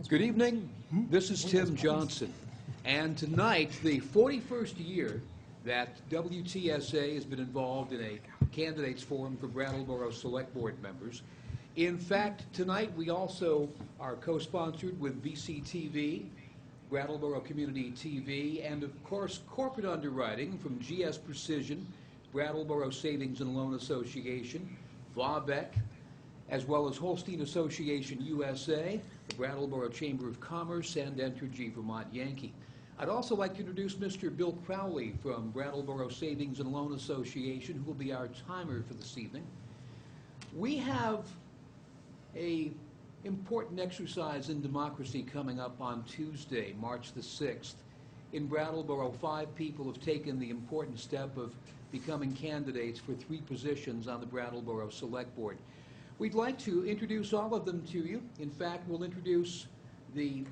Good evening. This is Tim Johnson. And tonight, the 41st year that WTSA has been involved in a candidates forum for Brattleboro Selectboard members. In fact, tonight we also are co-sponsored with BCTV, Brattleboro Community TV, and of course corporate underwriting from GS Precision, Brattleboro Savings and Loan Association, VABEC, as well as Holstein Association USA, the Brattleboro Chamber of Commerce, and Entergy Vermont Yankee. I'd also like to introduce Mr. Bill Crowley from Brattleboro Savings and Loan Association, who will be our timer for this evening. We have an important exercise in democracy coming up on Tuesday, March the 6th. In Brattleboro, 5 people have taken the important step of becoming candidates for 3 positions on the Brattleboro Selectboard. We'd like to introduce all of them to you. In fact, we'll introduce the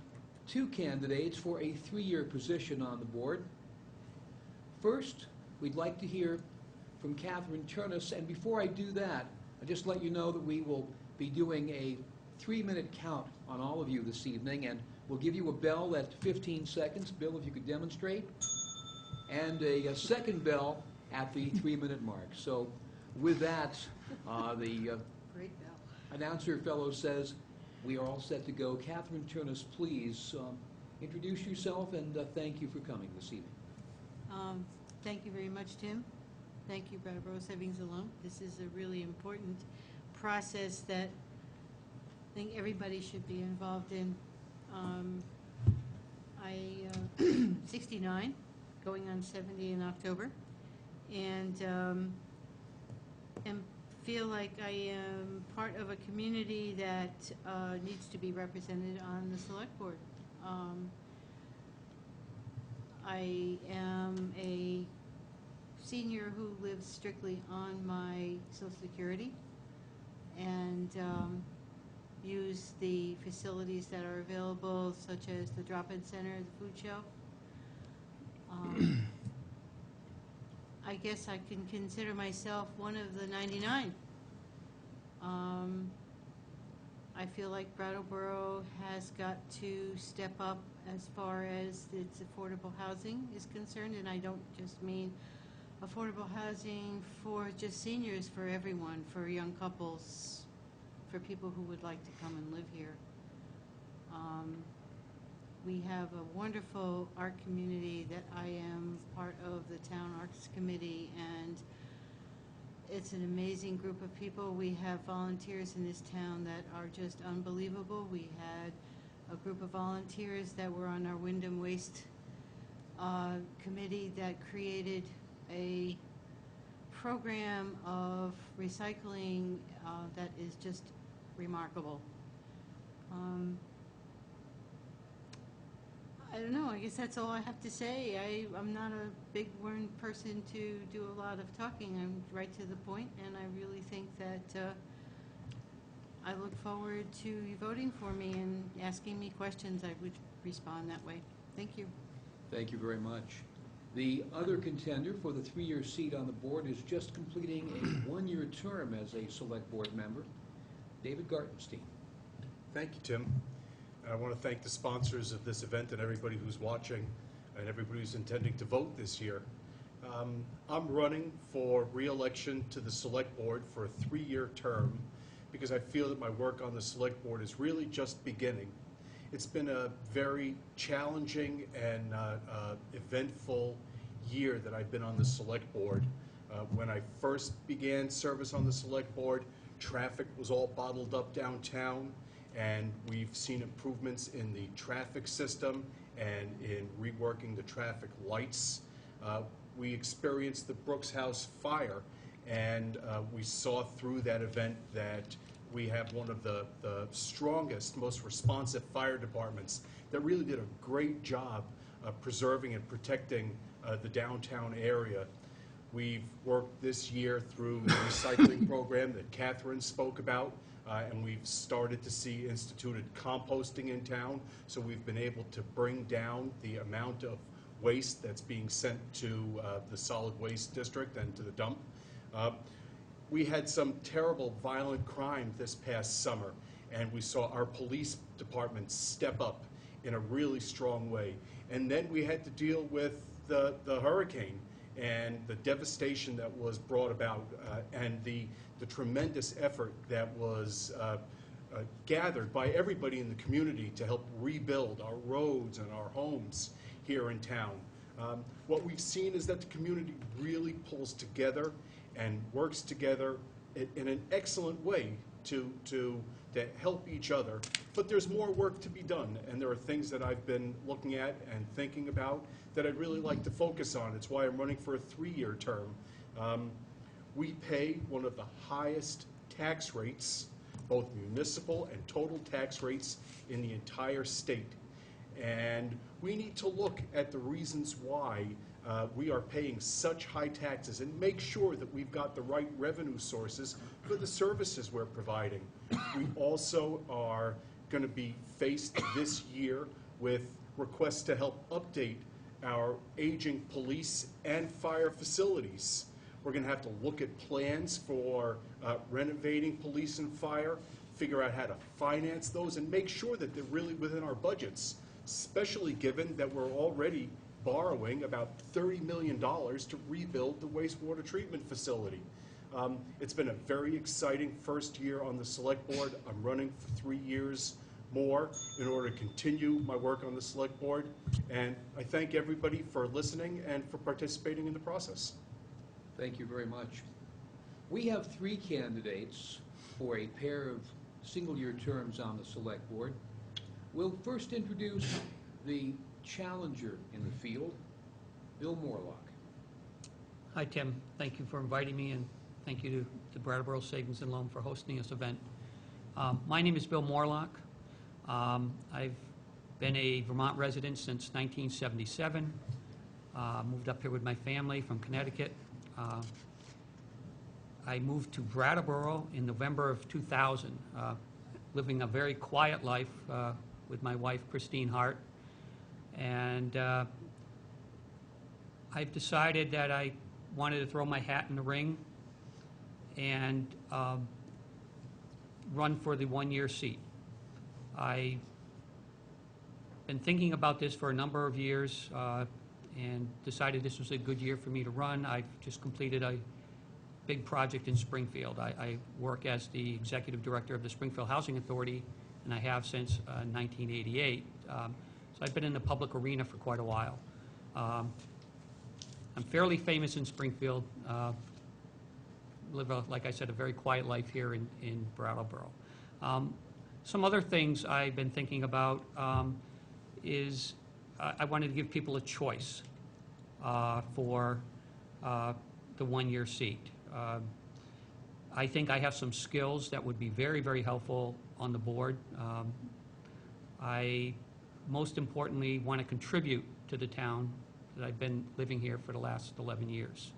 2 candidates for a 3-year position on the board. First, we'd like to hear from Catherine Turnus, and before I do that, I'll just let you know that we will be doing a 3-minute count on all of you this evening, and we'll give you a bell at 15 seconds. Bill, if you could demonstrate, and a second bell at the 3-minute mark. So with that, the Great bell. announcer fellow says we are all set to go. Catherine Turnus, please introduce yourself and thank you for coming this evening. Thank you very much, Tim. Thank you, Brattleboro Savings and Loan. This is a really important process that I think everybody should be involved in. I 69, going on 70 in October, and feel like I am part of a community that needs to be represented on the select board. I am a senior who lives strictly on my Social Security and use the facilities that are available, such as the drop-in center, the food shelf. I guess I can consider myself one of the 99. I feel like Brattleboro has got to step up as far as its affordable housing is concerned, and I don't just mean affordable housing for just seniors, for everyone, for young couples, for people who would like to come and live here. We have a wonderful art community that I am part of the Town Arts Committee, and it's an amazing group of people. We have volunteers in this town that are just unbelievable. We had a group of volunteers that were on our Wyndham Waste committee that created a program of recycling that is just remarkable. I don't know, I guess that's all I have to say. I'm not a big word person to do a lot of talking. I'm right to the point, and I really think that I look forward to you voting for me and asking me questions. I would respond that way. Thank you. Thank you very much. The other contender for the 3-year seat on the board is just completing a 1-year term as a select board member, David Gartenstein. Thank you, Tim. I want to thank the sponsors of this event and everybody who's watching and everybody who's intending to vote this year. I'm running for re-election to the Select Board for a 3-year term because I feel that my work on the Select Board is really just beginning. It's been a very challenging and eventful year that I've been on the Select Board. When I first began service on the Select Board, traffic was all bottled up downtown, and we've seen improvements in the traffic system and in reworking the traffic lights. We experienced the Brooks House fire, and we saw through that event that we have one of the strongest, most responsive fire departments that really did a great job preserving and protecting the downtown area. We've worked this year through the recycling program that Catherine spoke about, and we've started to see instituted composting in town, so we've been able to bring down the amount of waste that's being sent to the solid waste district and to the dump. We had some terrible violent crime this past summer, and we saw our police department step up in a really strong way. And then we had to deal with the hurricane and the devastation that was brought about, and the tremendous effort that was gathered by everybody in the community to help rebuild our roads and our homes here in town. What we've seen is that the community really pulls together and works together in an excellent way to help each other. But there's more work to be done, and there are things that I've been looking at and thinking about that I'd really like to focus on. It's why I'm running for a 3-year term. We pay one of the highest tax rates, both municipal and total tax rates, in the entire state. And we need to look at the reasons why we are paying such high taxes and make sure that we've got the right revenue sources for the services we're providing. We also are going to be faced this year with requests to help update our aging police and fire facilities. We're going to have to look at plans for renovating police and fire, figure out how to finance those, and make sure that they're really within our budgets, especially given that we're already borrowing about $30 million to rebuild the wastewater treatment facility. It's been a very exciting first year on the select board. I'm running for 3 years more in order to continue my work on the select board. And I thank everybody for listening and for participating in the process. Thank you very much. We have 3 candidates for a pair of single-year terms on the select board. We'll first introduce the challenger in the field, Bill Morlock. Hi, Tim. Thank you for inviting me, and thank you to Brattleboro Savings and Loan for hosting this event. My name is Bill Morlock. I've been a Vermont resident since 1977. Moved up here with my family from Connecticut. I moved to Brattleboro in November of 2000, living a very quiet life with my wife, Christine Hart. And I've decided that I wanted to throw my hat in the ring and run for the 1-year seat. I've been thinking about this for a number of years and decided this was a good year for me to run. I've just completed a big project in Springfield. I work as the executive director of the Springfield Housing Authority, and I have since 1988. So I've been in the public arena for quite a while. I'm fairly famous in Springfield. Live, like I said, a very quiet life here in Brattleboro. Some other things I've been thinking about is I wanted to give people a choice for the 1-year seat. I think I have some skills that would be very, very helpful on the board. I, most importantly, want to contribute to the town that I've been living here for the last 11 years.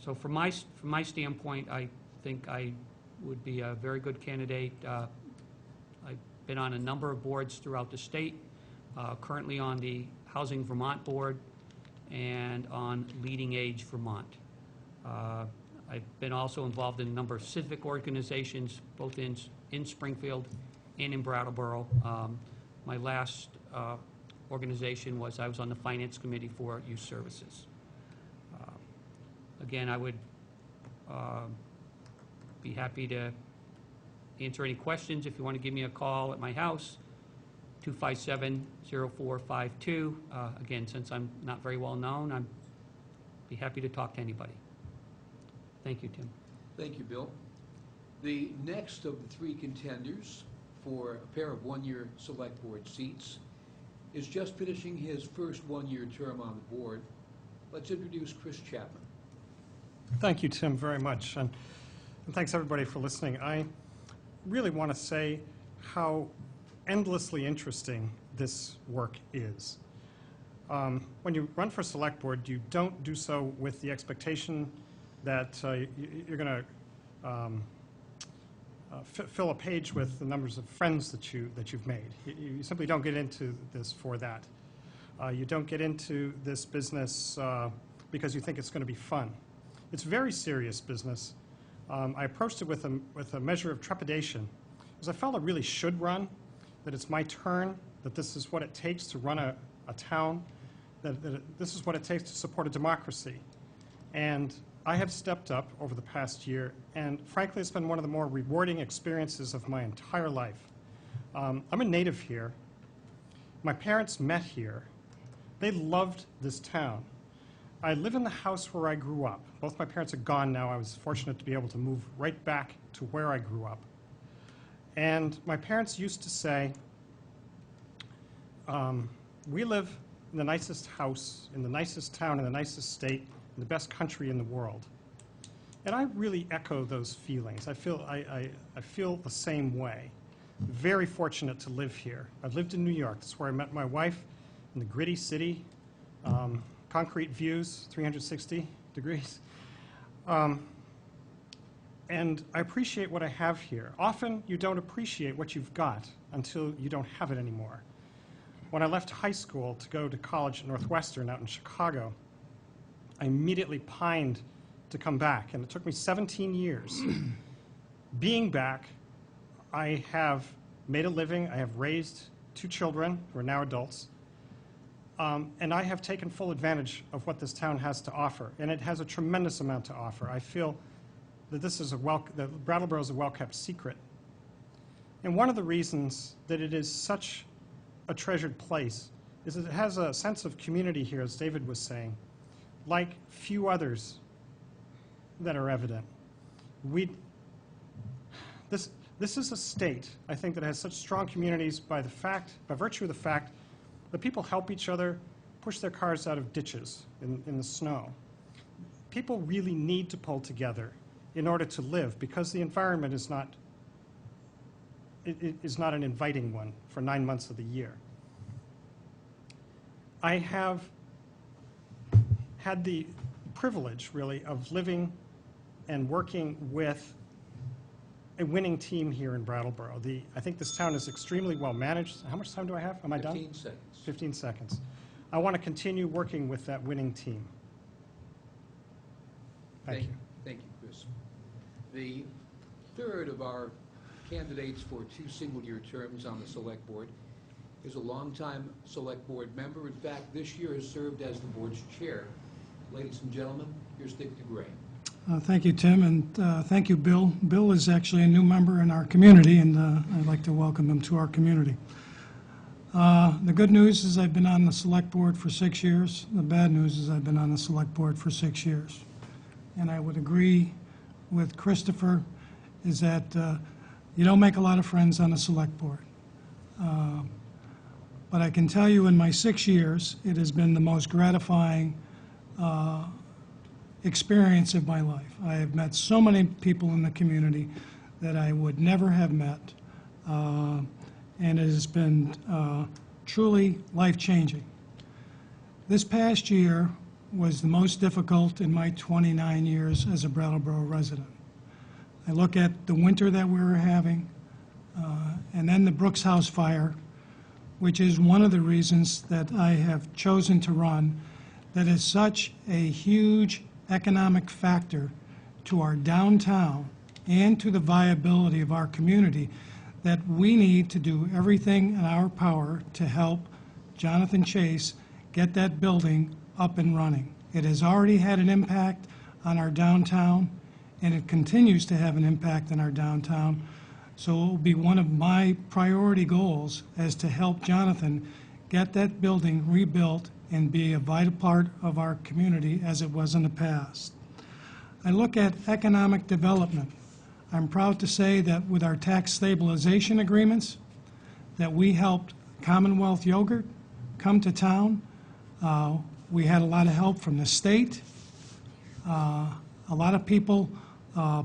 So from my standpoint, I think I would be a very good candidate. I've been on a number of boards throughout the state, currently on the Housing Vermont Board and on Leading Age Vermont. I've been also involved in a number of civic organizations, both in Springfield and in Brattleboro. My last organization I was on the Finance Committee for Youth Services. Again, I would be happy to answer any questions. If you want to give me a call at my house, 257-0452. Again, since I'm not very well known, I'd be happy to talk to anybody. Thank you, Tim. Thank you, Bill. The next of the 3 contenders for a pair of 1-year select board seats is just finishing his first 1-year term on the board. Let's introduce Chris Chapman. Thank you, Tim, very much. And thanks, everybody, for listening. I really want to say how endlessly interesting this work is. When you run for select board, you don't do so with the expectation that you're going to fill a page with the numbers of friends that you've made. You simply don't get into this for that. You don't get into this business because you think it's going to be fun. It's very serious business. I approached it with a measure of trepidation, because I felt I really should run, that it's my turn, that this is what it takes to run a town, that this is what it takes to support a democracy. And I have stepped up over the past year, and frankly, it's been one of the more rewarding experiences of my entire life. I'm a native here. My parents met here. They loved this town. I live in the house where I grew up. Both my parents are gone now. I was fortunate to be able to move right back to where I grew up. And my parents used to say, we live in the nicest house, in the nicest town, in the nicest state, in the best country in the world. And I really echo those feelings. I feel the same way. Very fortunate to live here. I've lived in New York. That's where I met my wife, in the gritty city, concrete views, 360 degrees. And I appreciate what I have here. Often you don't appreciate what you've got until you don't have it anymore. When I left high school to go to college at Northwestern out in Chicago, I immediately pined to come back, and it took me 17 years. Being back, I have made a living. I have raised 2 children who are now adults, and I have taken full advantage of what this town has to offer, and it has a tremendous amount to offer. I feel that that Brattleboro is a well-kept secret. And one of the reasons that it is such a treasured place is that it has a sense of community here, as David was saying, like few others that are evident. This is a state, I think, that has such strong communities by virtue of the fact that people help each other push their cars out of ditches in the snow. People really need to pull together in order to live, because the environment is not an inviting one for 9 months of the year. I have had the privilege, really, of living and working with a winning team here in Brattleboro. I think this town is extremely well managed. How much time do I have? Am I done? 15 seconds. 15 seconds. I want to continue working with that winning team. Thank you. Thank you, Chris. The third of our candidates for 2 single-year terms on the Select Board is a longtime Select Board member. In fact, this year has served as the board's chair. Ladies and gentlemen, here's Dick DeGray. Thank you, Tim, and thank you, Bill. Bill is actually a new member in our community, and I'd like to welcome him to our community. The good news is I've been on the Select Board for 6 years. The bad news is I've been on the Select Board for 6 years. And I would agree with Christopher, is that you don't make a lot of friends on the Select Board. But I can tell you in my 6 years, it has been the most gratifying experience of my life. I have met so many people in the community that I would never have met, and it has been truly life-changing. This past year was the most difficult in my 29 years as a Brattleboro resident. I look at the winter that we were having, and then the Brooks House fire, which is one of the reasons that I have chosen to run, that is such a huge economic factor to our downtown and to the viability of our community, that we need to do everything in our power to help Jonathan Chase get that building up and running. It has already had an impact on our downtown, and it continues to have an impact on our downtown. So it will be one of my priority goals as to help Jonathan get that building rebuilt and be a vital part of our community as it was in the past. I look at economic development. I'm proud to say that with our tax stabilization agreements, that we helped Commonwealth Yogurt come to town. We had a lot of help from the state, a lot of people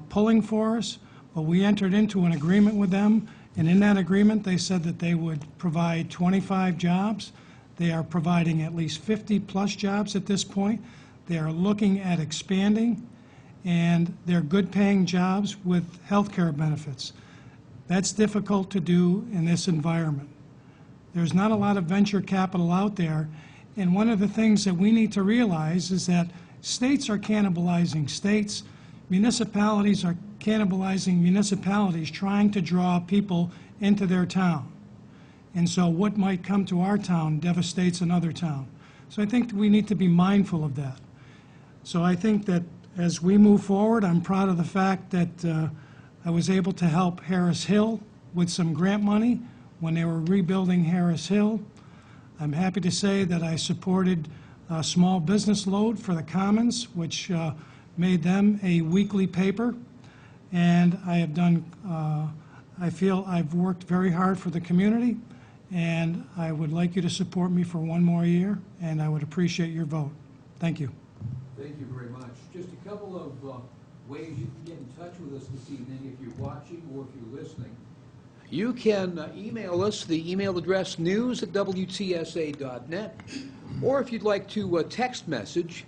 pulling for us, but we entered into an agreement with them, and in that agreement they said that they would provide 25 jobs. They are providing at least 50-plus jobs at this point. They are looking at expanding, and they're good-paying jobs with health care benefits. That's difficult to do in this environment. There's not a lot of venture capital out there, and one of the things that we need to realize is that states are cannibalizing states, municipalities are cannibalizing municipalities trying to draw people into their town. And so what might come to our town devastates another town. So I think we need to be mindful of that. So I think that as we move forward, I'm proud of the fact that I was able to help Harris Hill with some grant money when they were rebuilding Harris Hill. I'm happy to say that I supported a small business load for the Commons, which made them a weekly paper. And I have done, I feel I've worked very hard for the community, and I would like you to support me for one more year, and I would appreciate your vote. Thank you. Thank you very much. Just a couple of ways you can get in touch with us this evening if you're watching or if you're listening. You can email us, the email address news@wtsa.net, or if you'd like to text message,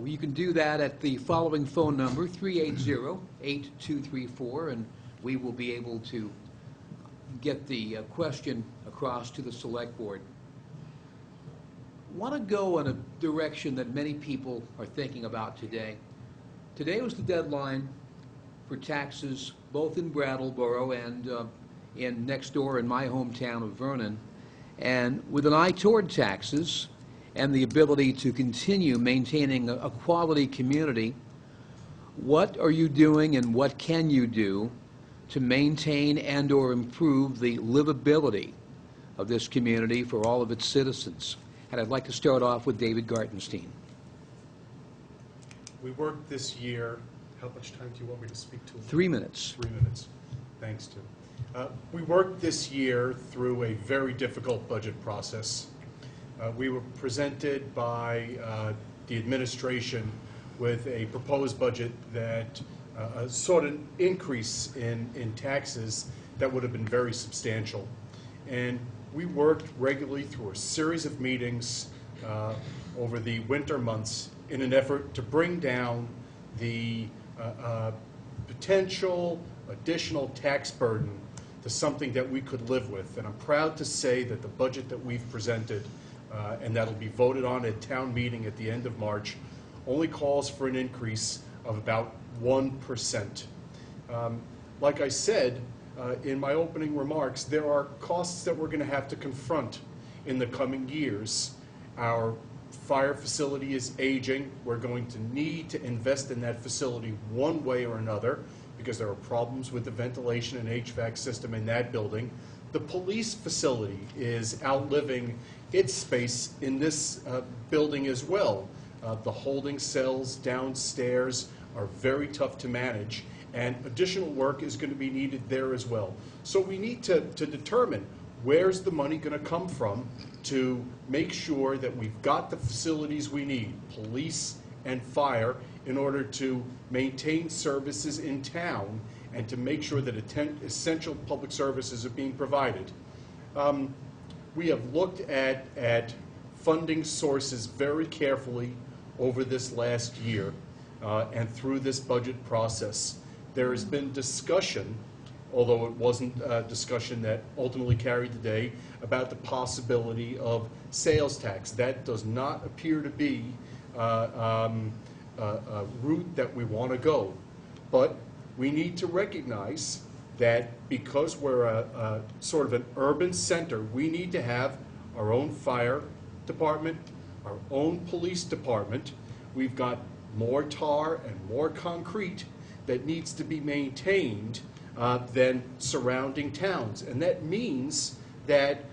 you can do that at the following phone number, 380-8234, and we will be able to get the question across to the Select Board. Want to go in a direction that many people are thinking about today. Today was the deadline for taxes, both in Brattleboro and in next door in my hometown of Vernon. And with an eye toward taxes and the ability to continue maintaining a quality community, what are you doing and what can you do to maintain and or improve the livability of this community for all of its citizens? And I'd like to start off with David Gartenstein. We worked this year, how much time do you want me to speak to? 3 minutes. 3 minutes. Thanks, Tim. We worked this year through a very difficult budget process. We were presented by the administration with a proposed budget that sought an increase in taxes that would have been very substantial. And we worked regularly through a series of meetings over the winter months in an effort to bring down the potential additional tax burden to something that we could live with. And I'm proud to say that the budget that we've presented and that'll be voted on at town meeting at the end of March only calls for an increase of about 1%. Like I said, in my opening remarks, there are costs that we're going to have to confront in the coming years. Our fire facility is aging. We're going to need to invest in that facility one way or another because there are problems with the ventilation and HVAC system in that building. The police facility is outliving its space in this building as well. The holding cells downstairs are very tough to manage, and additional work is going to be needed there as well. So we need to determine where's the money going to come from to make sure that we've got the facilities we need, police and fire, in order to maintain services in town and to make sure that essential public services are being provided. We have looked at funding sources very carefully over this last year and through this budget process. There has been discussion, although it wasn't a discussion that ultimately carried the day, about the possibility of sales tax. That does not appear to be a route that we want to go. But we need to recognize that because we're a sort of an urban center, we need to have our own fire department, our own police department. We've got more tar and more concrete that needs to be maintained than surrounding towns. And that means that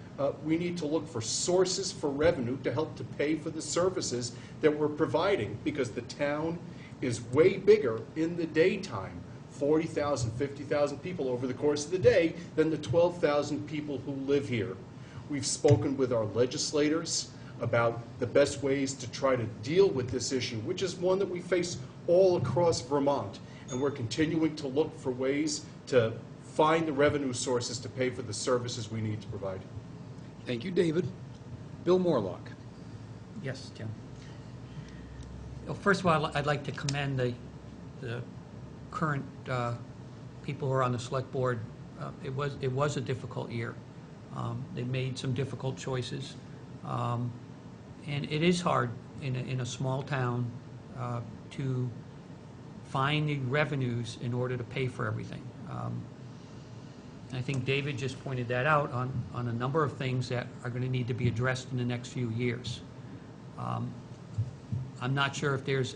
we need to look for sources for revenue to help to pay for the services that we're providing, because the town is way bigger in the daytime, 40,000, 50,000 people over the course of the day, than the 12,000 people who live here. We've spoken with our legislators about the best ways to try to deal with this issue, which is one that we face all across Vermont. And we're continuing to look for ways to find the revenue sources to pay for the services we need to provide. Thank you, David. Bill Morlock. Yes, Tim. Well, first of all, I'd like to commend the current people who are on the select board. It was a difficult year. They made some difficult choices, and it is hard in a small town to find the revenues in order to pay for everything. I think David just pointed that out on a number of things that are going to need to be addressed in the next few years. I'm not sure if there's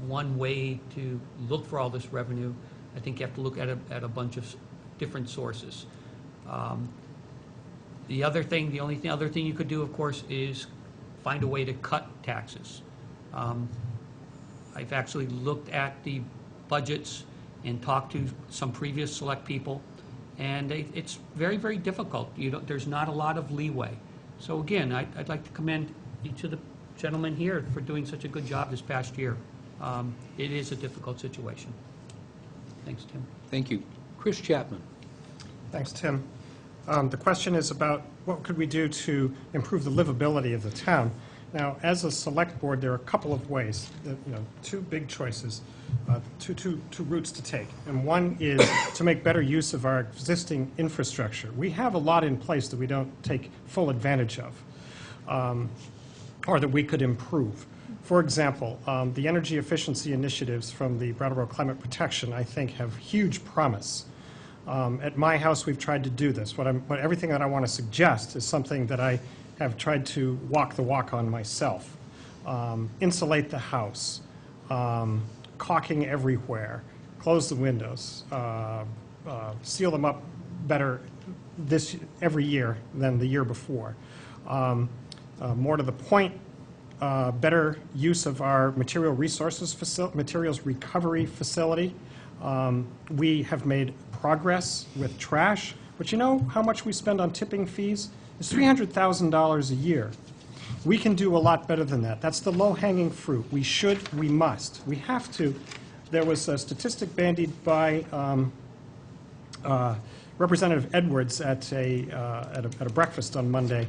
one way to look for all this revenue. I think you have to look at a bunch of different sources. The other thing, the only other thing you could do, of course, is find a way to cut taxes. I've actually looked at the budgets and talked to some previous select people, and it's very, very difficult. There's not a lot of leeway. So again, I'd like to commend each of the gentlemen here for doing such a good job this past year. It is a difficult situation. Thanks, Tim. Thank you. Chris Chapman. Thanks, Tim. The question is about what could we do to improve the livability of the town. Now, as a select board, there are a couple of ways, two big choices, two routes to take. And one is to make better use of our existing infrastructure. We have a lot in place that we don't take full advantage of, or that we could improve. For example, the energy efficiency initiatives from the Brattleboro Climate Protection, I think, have huge promise. At my house, we've tried to do this. Everything that I want to suggest is something that I have tried to walk the walk on myself. Insulate the house, caulking everywhere, close the windows, seal them up better every year than the year before. More to the point, better use of our materials recovery facility. We have made progress with trash, but you know how much we spend on tipping fees? It's $300,000 a year. We can do a lot better than that. That's the low-hanging fruit. We should, we must, we have to. There was a statistic bandied by Representative Edwards at a breakfast on Monday,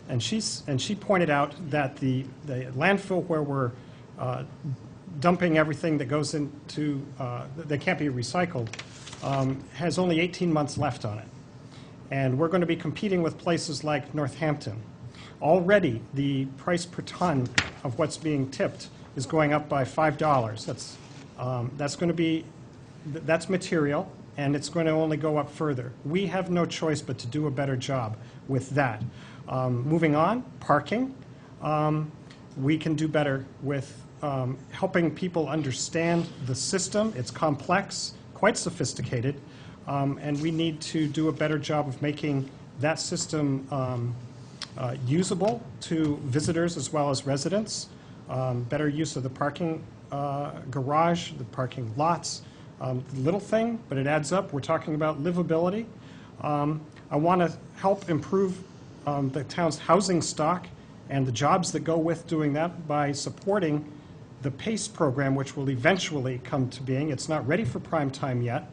and she pointed out that the landfill where we're dumping everything that goes into that can't be recycled has only 18 months left on it. And we're going to be competing with places like Northampton. Already, the price per ton of what's being tipped is going up by $5. That's going to be, that's material, and it's going to only go up further. We have no choice but to do a better job with that. Moving on, parking. We can do better with helping people understand the system. It's complex, quite sophisticated, and we need to do a better job of making that system usable to visitors as well as residents. Better use of the parking garage, the parking lots. Little thing, but it adds up. We're talking about livability. I want to help improve the town's housing stock and the jobs that go with doing that by supporting the PACE program, which will eventually come to being. It's not ready for prime time yet.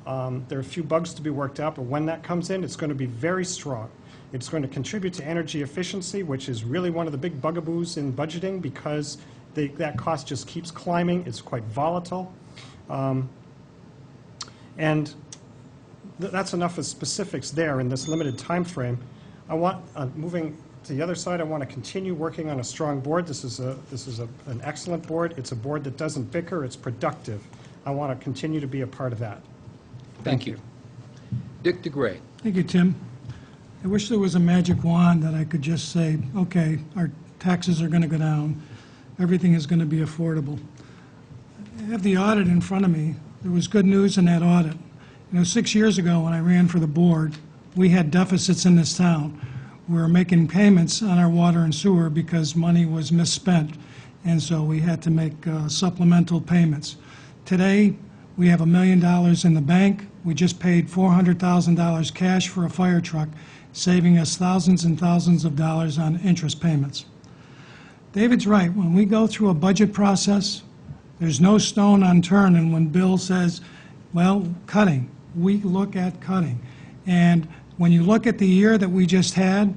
There are a few bugs to be worked out, but when that comes in, it's going to be very strong. It's going to contribute to energy efficiency, which is really one of the big bugaboos in budgeting because that cost just keeps climbing. It's quite volatile. And that's enough of specifics there in this limited time frame. I want, moving to the other side, I want to continue working on a strong board. This is an excellent board. It's a board that doesn't bicker. It's productive. I want to continue to be a part of that. Thank you. Dick DeGray. Thank you, Tim. I wish there was a magic wand that I could just say, okay, our taxes are going to go down, everything is going to be affordable. I have the audit in front of me. There was good news in that audit. 6 years ago when I ran for the board, we had deficits in this town. We were making payments on our water and sewer because money was misspent, and so we had to make supplemental payments. Today, we have $1 million in the bank. We just paid $400,000 cash for a fire truck, saving us thousands and thousands of dollars on interest payments. David's right. When we go through a budget process, there's no stone unturned, and when Bill says, well, cutting, we look at cutting. And when you look at the year that we just had,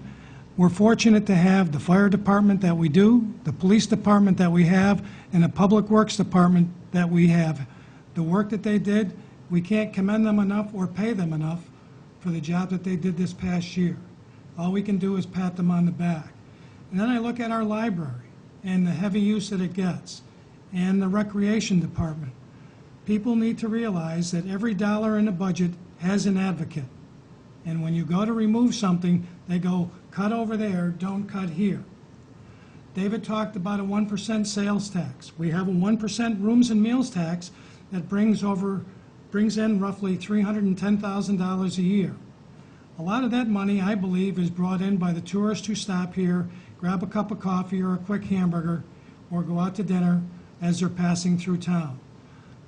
we're fortunate to have the fire department that we do, the police department that we have, and the public works department that we have. The work that they did, we can't commend them enough or pay them enough for the job that they did this past year. All we can do is pat them on the back. And then I look at our library and the heavy use that it gets. and the recreation department. People need to realize that every dollar in the budget has an advocate. And when you go to remove something, they go, cut over there, don't cut here. David talked about a 1% sales tax. We have a 1% rooms and meals tax that brings in roughly $310,000 a year. A lot of that money, I believe, is brought in by the tourists who stop here, grab a cup of coffee or a quick hamburger, or go out to dinner as they're passing through town.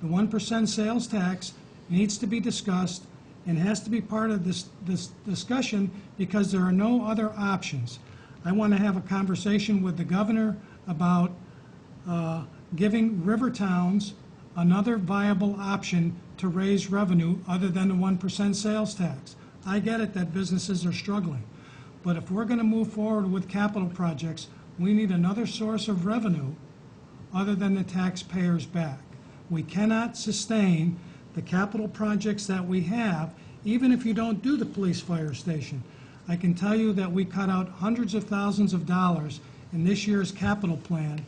The 1% sales tax needs to be discussed and has to be part of this discussion because there are no other options. I want to have a conversation with the governor about giving river towns another viable option to raise revenue other than the 1% sales tax. I get it that businesses are struggling, but if we're going to move forward with capital projects, we need another source of revenue other than the taxpayers' back. We cannot sustain the capital projects that we have, even if you don't do the police fire station. I can tell you that we cut out hundreds of thousands of dollars in this year's capital plan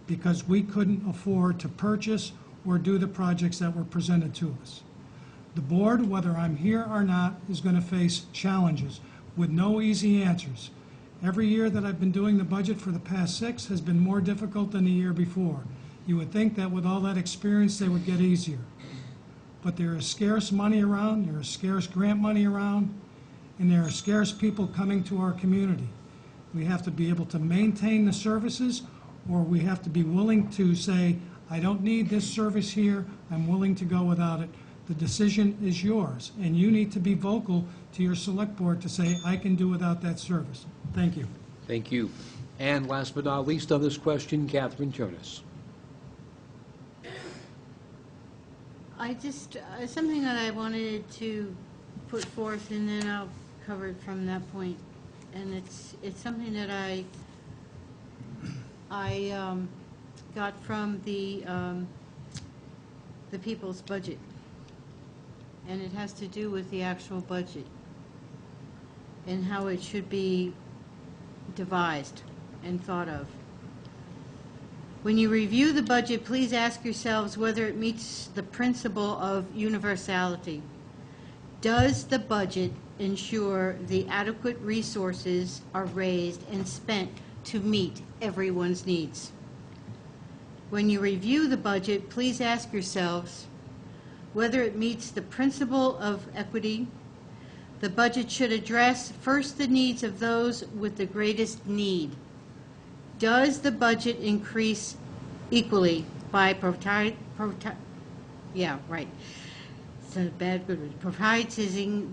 because we couldn't afford to purchase or do the projects that were presented to us. The board, whether I'm here or not, is going to face challenges with no easy answers. Every year that I've been doing the budget for the past 6 has been more difficult than the year before. You would think that with all that experience, they would get easier. But there is scarce money around, there is scarce grant money around, and there are scarce people coming to our community. We have to be able to maintain the services, or we have to be willing to say, I don't need this service here, I'm willing to go without it. The decision is yours, and you need to be vocal to your select board to say, I can do without that service. Thank you. Thank you. And last but not least on this question, Catherine Turnus. I just, something that I wanted to put forth, and then I'll cover it from that point. And it's something that I got from the people's budget. And it has to do with the actual budget and how it should be devised and thought of. When you review the budget, please ask yourselves whether it meets the principle of universality. Does the budget ensure the adequate resources are raised and spent to meet everyone's needs? When you review the budget, please ask yourselves whether it meets the principle of equity. The budget should address first the needs of those with the greatest need. Does the budget increase equally by prioritizing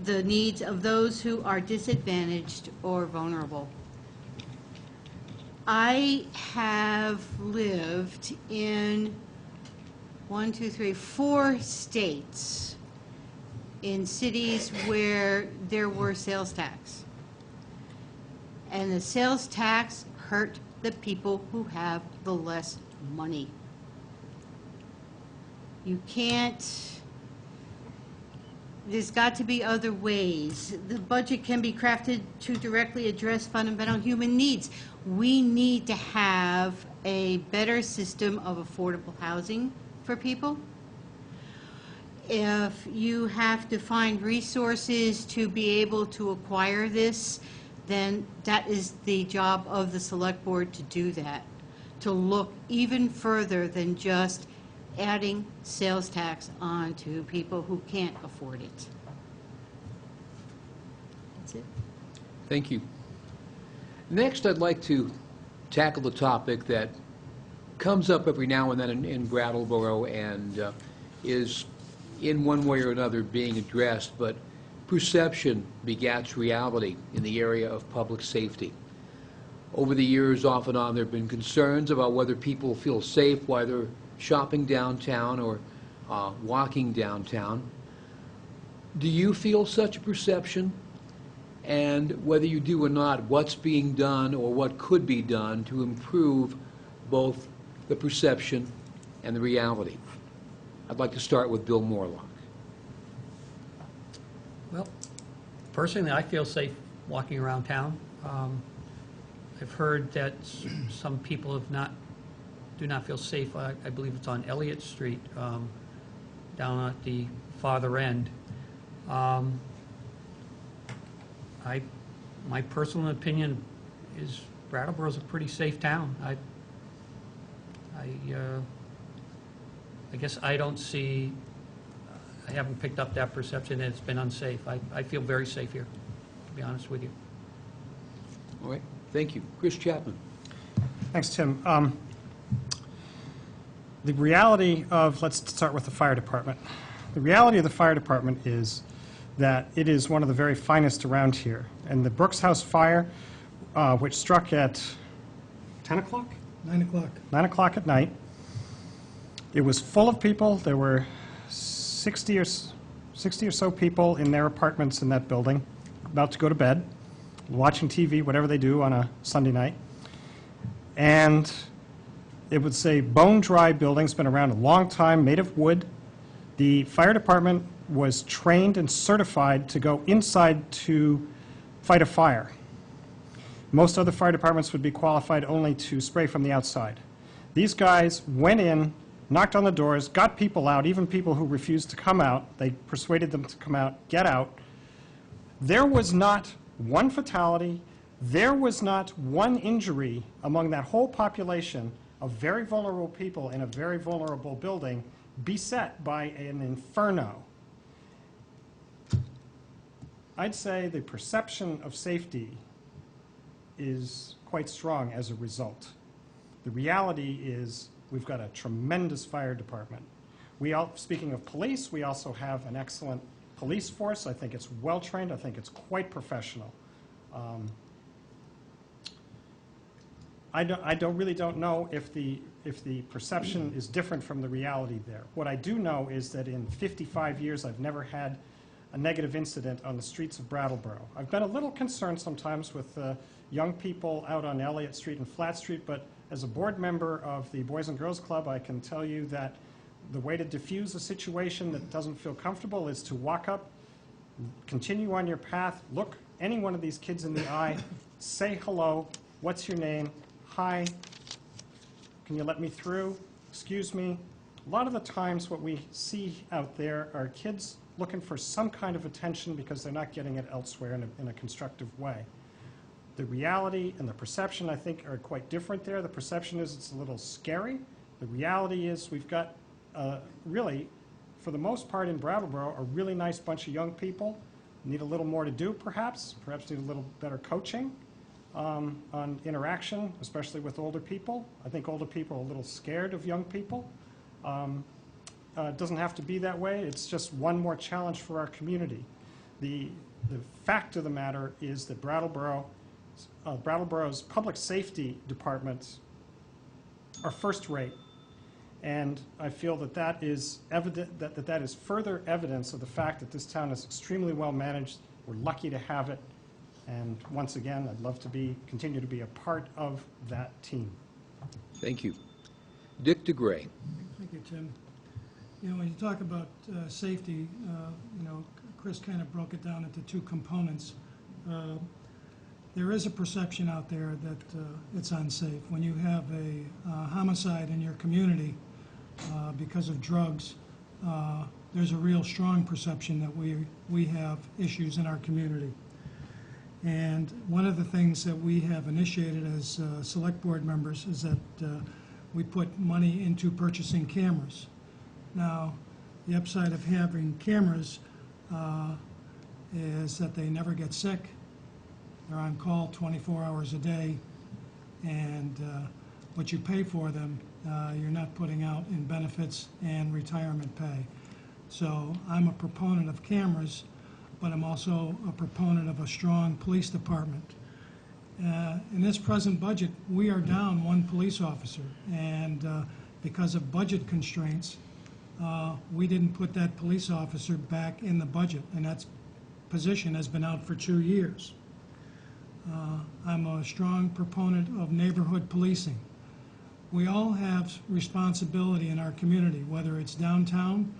the needs of those who are disadvantaged or vulnerable? I have lived in 4 states in cities where there were sales tax. And the sales tax hurt the people who have the less money. You can't, there's got to be other ways. The budget can be crafted to directly address fundamental human needs. We need to have a better system of affordable housing for people. If you have to find resources to be able to acquire this, then that is the job of the select board to do that, to look even further than just adding sales tax on to people who can't afford it. That's it. Thank you. Next, I'd like to tackle the topic that comes up every now and then in Brattleboro and is in one way or another being addressed, but perception begats reality in the area of public safety. Over the years, off and on, there have been concerns about whether people feel safe while they're shopping downtown or walking downtown. Do you feel such a perception? And whether you do or not, what's being done or what could be done to improve both the perception and the reality? I'd like to start with Bill Morlock. Well, personally, I feel safe walking around town. I've heard that some people have not do not feel safe. I believe it's on Elliott Street, down at the farther end. My personal opinion is Brattleboro's a pretty safe town. I guess I don't see, I haven't picked up that perception that it's been unsafe. I feel very safe here, to be honest with you. All right, thank you. Chris Chapman. Thanks, Tim. The reality of, let's start with the fire department. The reality of the fire department is that it is one of the very finest around here. And the Brooks House fire, which struck at 10 o'clock? 9 o'clock. 9 o'clock at night. It was full of people. There were 60 or so people in their apartments in that building, about to go to bed, watching TV, whatever they do on a Sunday night. And it was a bone-dry building. It's been around a long time, made of wood. The fire department was trained and certified to go inside to fight a fire. Most other fire departments would be qualified only to spray from the outside. These guys went in, knocked on the doors, got people out, even people who refused to come out. They persuaded them to come out, get out. There was not one fatality. There was not one injury among that whole population of very vulnerable people in a very vulnerable building beset by an inferno. I'd say the perception of safety is quite strong as a result. The reality is we've got a tremendous fire department. Speaking of police, we also have an excellent police force. I think it's well-trained. I think it's quite professional. I really don't know if the perception is different from the reality there. What I do know is that in 55 years, I've never had a negative incident on the streets of Brattleboro. I've been a little concerned sometimes with young people out on Elliott Street and Flat Street, but as a board member of the Boys and Girls Club, I can tell you that the way to diffuse a situation that doesn't feel comfortable is to walk up, continue on your path, look any one of these kids in the eye, say hello, what's your name, hi, can you let me through, excuse me. A lot of the times what we see out there are kids looking for some kind of attention because they're not getting it elsewhere in a constructive way. The reality and the perception, I think, are quite different there. The perception is it's a little scary. The reality is we've got really, for the most part in Brattleboro, a really nice bunch of young people. Need a little more to do, perhaps need a little better coaching on interaction, especially with older people. I think older people are a little scared of young people. It doesn't have to be that way. It's just one more challenge for our community. The fact of the matter is that Brattleboro's public safety departments are first rate. And I feel that that is evident, that is further evidence of the fact that this town is extremely well managed. We're lucky to have it. And once again, I'd love to continue to be a part of that team. Thank you. Dick DeGray. Thank you, Tim. You know, when you talk about safety, you know, Chris kind of broke it down into two components. There is a perception out there that it's unsafe. When you have a homicide in your community because of drugs, there's a real strong perception that we have issues in our community. And one of the things that we have initiated as select board members is that we put money into purchasing cameras. Now, the upside of having cameras is that they never get sick. They're on call 24 hours a day, and what you pay for them, you're not putting out in benefits and retirement pay. So I'm a proponent of cameras, but I'm also a proponent of a strong police department. In this present budget, we are down one police officer, and because of budget constraints, we didn't put that police officer back in the budget, and that position has been out for 2 years. I'm a strong proponent of neighborhood policing. We all have responsibility in our community, whether it's downtown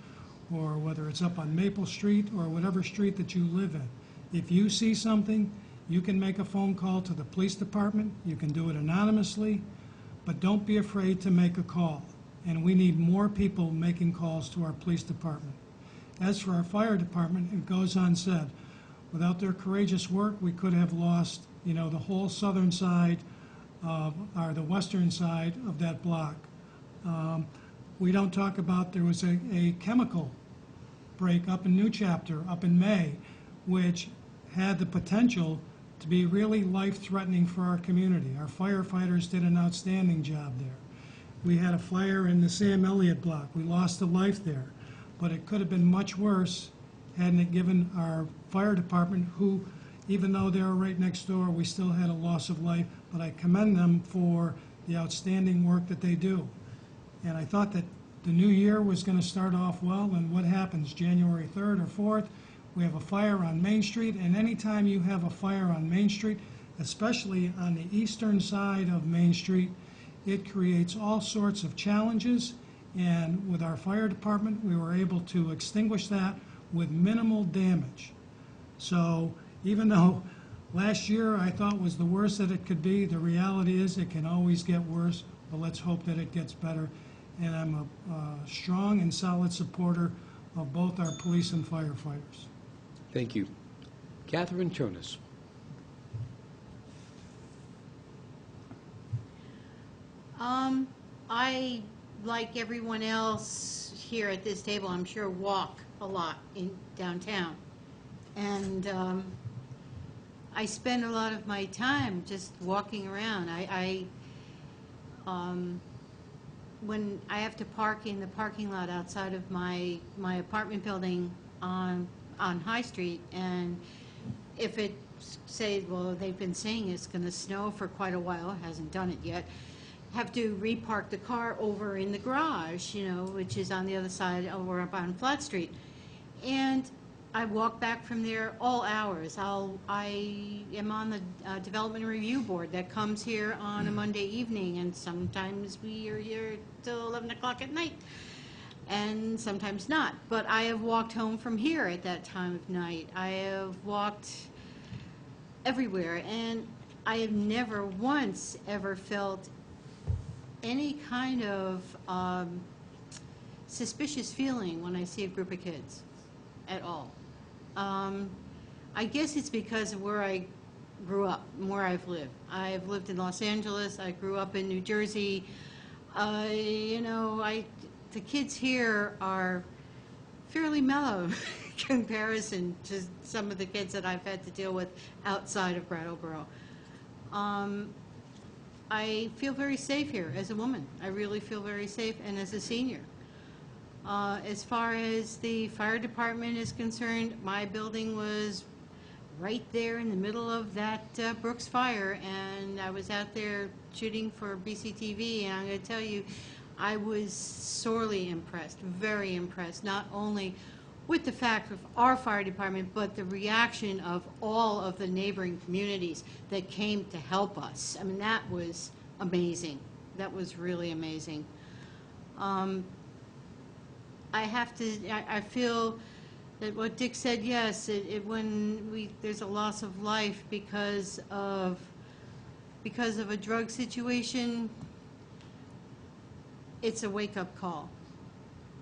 or whether it's up on Maple Street or whatever street that you live in. If you see something, you can make a phone call to the police department. You can do it anonymously, but don't be afraid to make a call. And we need more people making calls to our police department. As for our fire department, it goes unsaid. Without their courageous work, we could have lost, the whole southern side or the western side of that block. We don't talk about there was a chemical break up in New Chapter, up in May, which had the potential to be really life-threatening for our community. Our firefighters did an outstanding job there. We had a fire in the Sam Elliott block. We lost a life there. But it could have been much worse hadn't it given our fire department, who, even though they were right next door, we still had a loss of life. But I commend them for the outstanding work that they do. And I thought that the new year was going to start off well, and what happens? January 3rd or 4th, we have a fire on Main Street, and anytime you have a fire on Main Street, especially on the eastern side of Main Street, it creates all sorts of challenges, and with our fire department, we were able to extinguish that with minimal damage. So even though last year I thought was the worst that it could be, the reality is it can always get worse, but let's hope that it gets better. And I'm a strong and solid supporter of both our police and firefighters. Thank you. Catherine Turnus. I, like everyone else here at this table, I'm sure, walk a lot in downtown. And I spend a lot of my time just walking around. When I have to park in the parking lot outside of my apartment building on High Street, and if it, say, well, they've been saying it's going to snow for quite a while, it hasn't done it yet, have to repark the car over in the garage, which is on the other side, over up on Flat Street. And I walk back from there all hours. I am on the Development Review Board that comes here on a Monday evening, and sometimes we are here till 11 o'clock at night, and sometimes not. But I have walked home from here at that time of night. I have walked everywhere, and I have never once ever felt any kind of suspicious feeling when I see a group of kids at all. I guess it's because of where I grew up and where I've lived. I've lived in Los Angeles. I grew up in New Jersey. The kids here are fairly mellow in comparison to some of the kids that I've had to deal with outside of Brattleboro. I feel very safe here as a woman. I really feel very safe, and as a senior. As far as the fire department is concerned, my building was right there in the middle of that Brooks fire, and I was out there shooting for BCTV, and I'm going to tell you, I was sorely impressed, very impressed, not only with the fact of our fire department, but the reaction of all of the neighboring communities that came to help us. I mean, that was amazing. That was really amazing. I feel that what Dick said, yes, when there's a loss of life because of a drug situation, it's a wake-up call.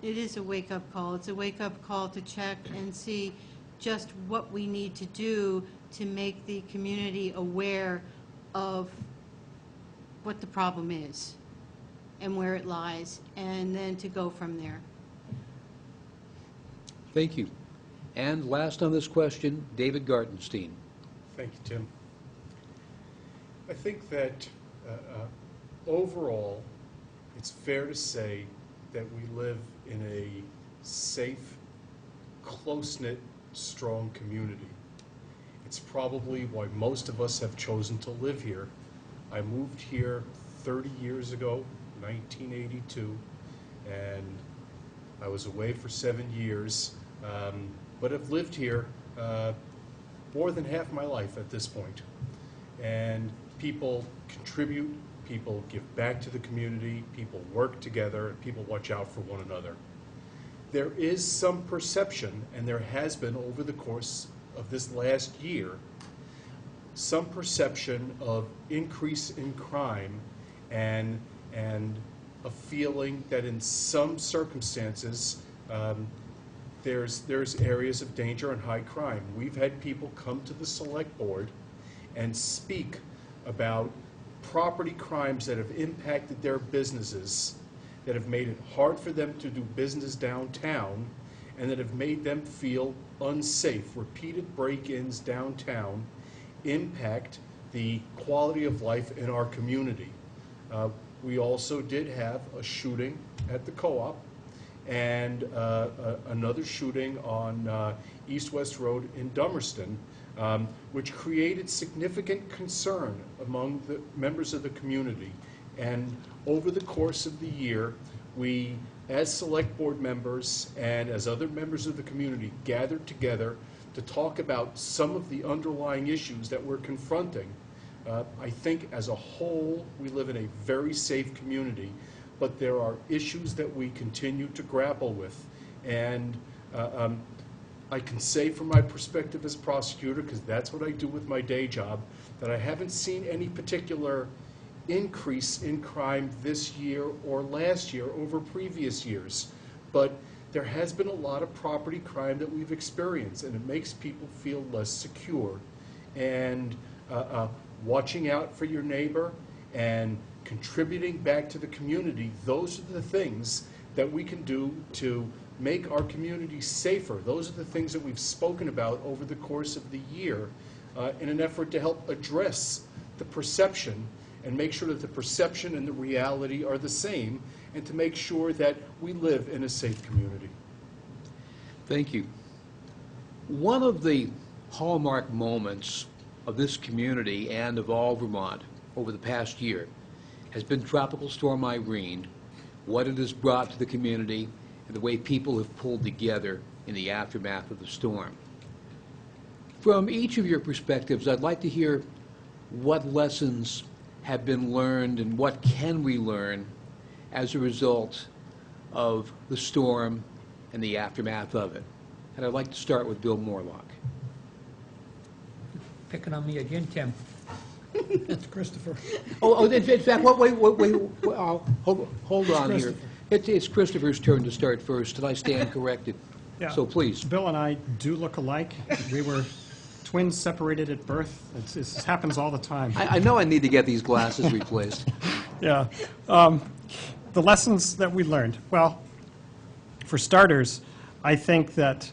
It is a wake-up call. It's a wake-up call to check and see just what we need to do to make the community aware of what the problem is and where it lies, and then to go from there. Thank you. And last on this question, David Gartenstein. Thank you, Tim. I think that overall, it's fair to say that we live in a safe, close-knit, strong community. It's probably why most of us have chosen to live here. I moved here 30 years ago, 1982, and I was away for 7 years, but I've lived here more than half my life at this point. And people contribute, people give back to the community, people work together, and people watch out for one another. There is some perception, and there has been over the course of this last year, some perception of increase in crime and and a feeling that in some circumstances, there's areas of danger and high crime. We've had people come to the select board and speak about property crimes that have impacted their businesses, that have made it hard for them to do business downtown, and that have made them feel unsafe. Repeated break-ins downtown impact the quality of life in our community. We also did have a shooting at the co-op and another shooting on East-West Road in Dummerston, which created significant concern among the members of the community. And over the course of the year, we, as select board members and as other members of the community, gathered together to talk about some of the underlying issues that we're confronting. I think as a whole, we live in a very safe community, but there are issues that we continue to grapple with. And I can say from my perspective as prosecutor, because that's what I do with my day job, that I haven't seen any particular increase in crime this year or last year over previous years. But there has been a lot of property crime that we've experienced, and it makes people feel less secure. And watching out for your neighbor and contributing back to the community, those are the things that we can do to make our community safer. Those are the things that we've spoken about over the course of the year in an effort to help address the perception and make sure that the perception and the reality are the same, and to make sure that we live in a safe community. Thank you. One of the hallmark moments of this community and of all Vermont over the past year has been Tropical Storm Irene, what it has brought to the community, and the way people have pulled together in the aftermath of the storm. From each of your perspectives, I'd like to hear what lessons have been learned and what can we learn as a result of the storm and the aftermath of it. And I'd like to start with Bill Morlock. Picking on me again, Tim. It's Christopher. In fact, wait, hold on here. It's Christopher's turn to start first, and I stand corrected. Yeah. So please. Bill and I do look alike. We were twins separated at birth. This happens all the time. I know I need to get these glasses replaced. Yeah. The lessons that we learned. Well, for starters, I think that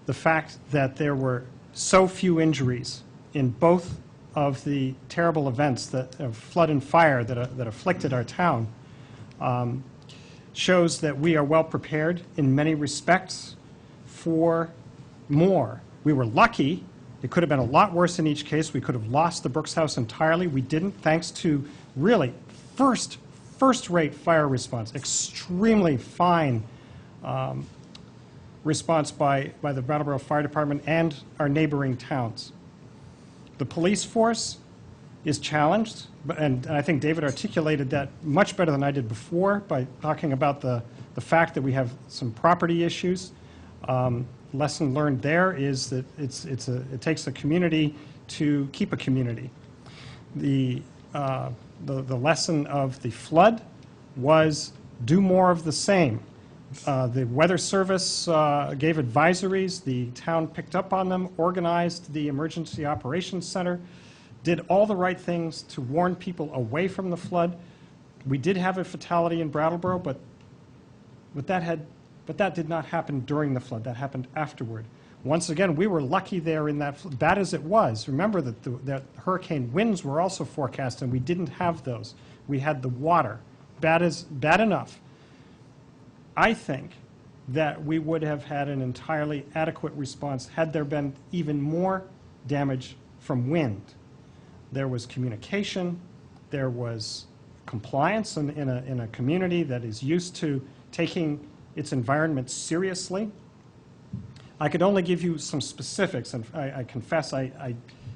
the fact that there were so few injuries in both of the terrible events that of flood and fire that afflicted our town shows that we are well prepared in many respects for more. We were lucky. It could have been a lot worse in each case. We could have lost the Brooks House entirely. We didn't, thanks to really first-rate fire response, extremely fine response by the Brattleboro Fire Department and our neighboring towns. The police force is challenged, and I think David articulated that much better than I did before by talking about the fact that we have some property issues. Lesson learned there is that it takes a community to keep a community. The lesson of the flood was do more of the same. The Weather Service gave advisories. The town picked up on them, organized the Emergency Operations Center, did all the right things to warn people away from the flood. We did have a fatality in Brattleboro, but that did not happen during the flood. That happened afterward. Once again, we were lucky there in that, bad as it was. Remember that hurricane winds were also forecast, and we didn't have those. We had the water. Bad enough. I think that we would have had an entirely adequate response had there been even more damage from wind. There was communication, there was compliance in a community that is used to taking its environment seriously. I could only give you some specifics, and I confess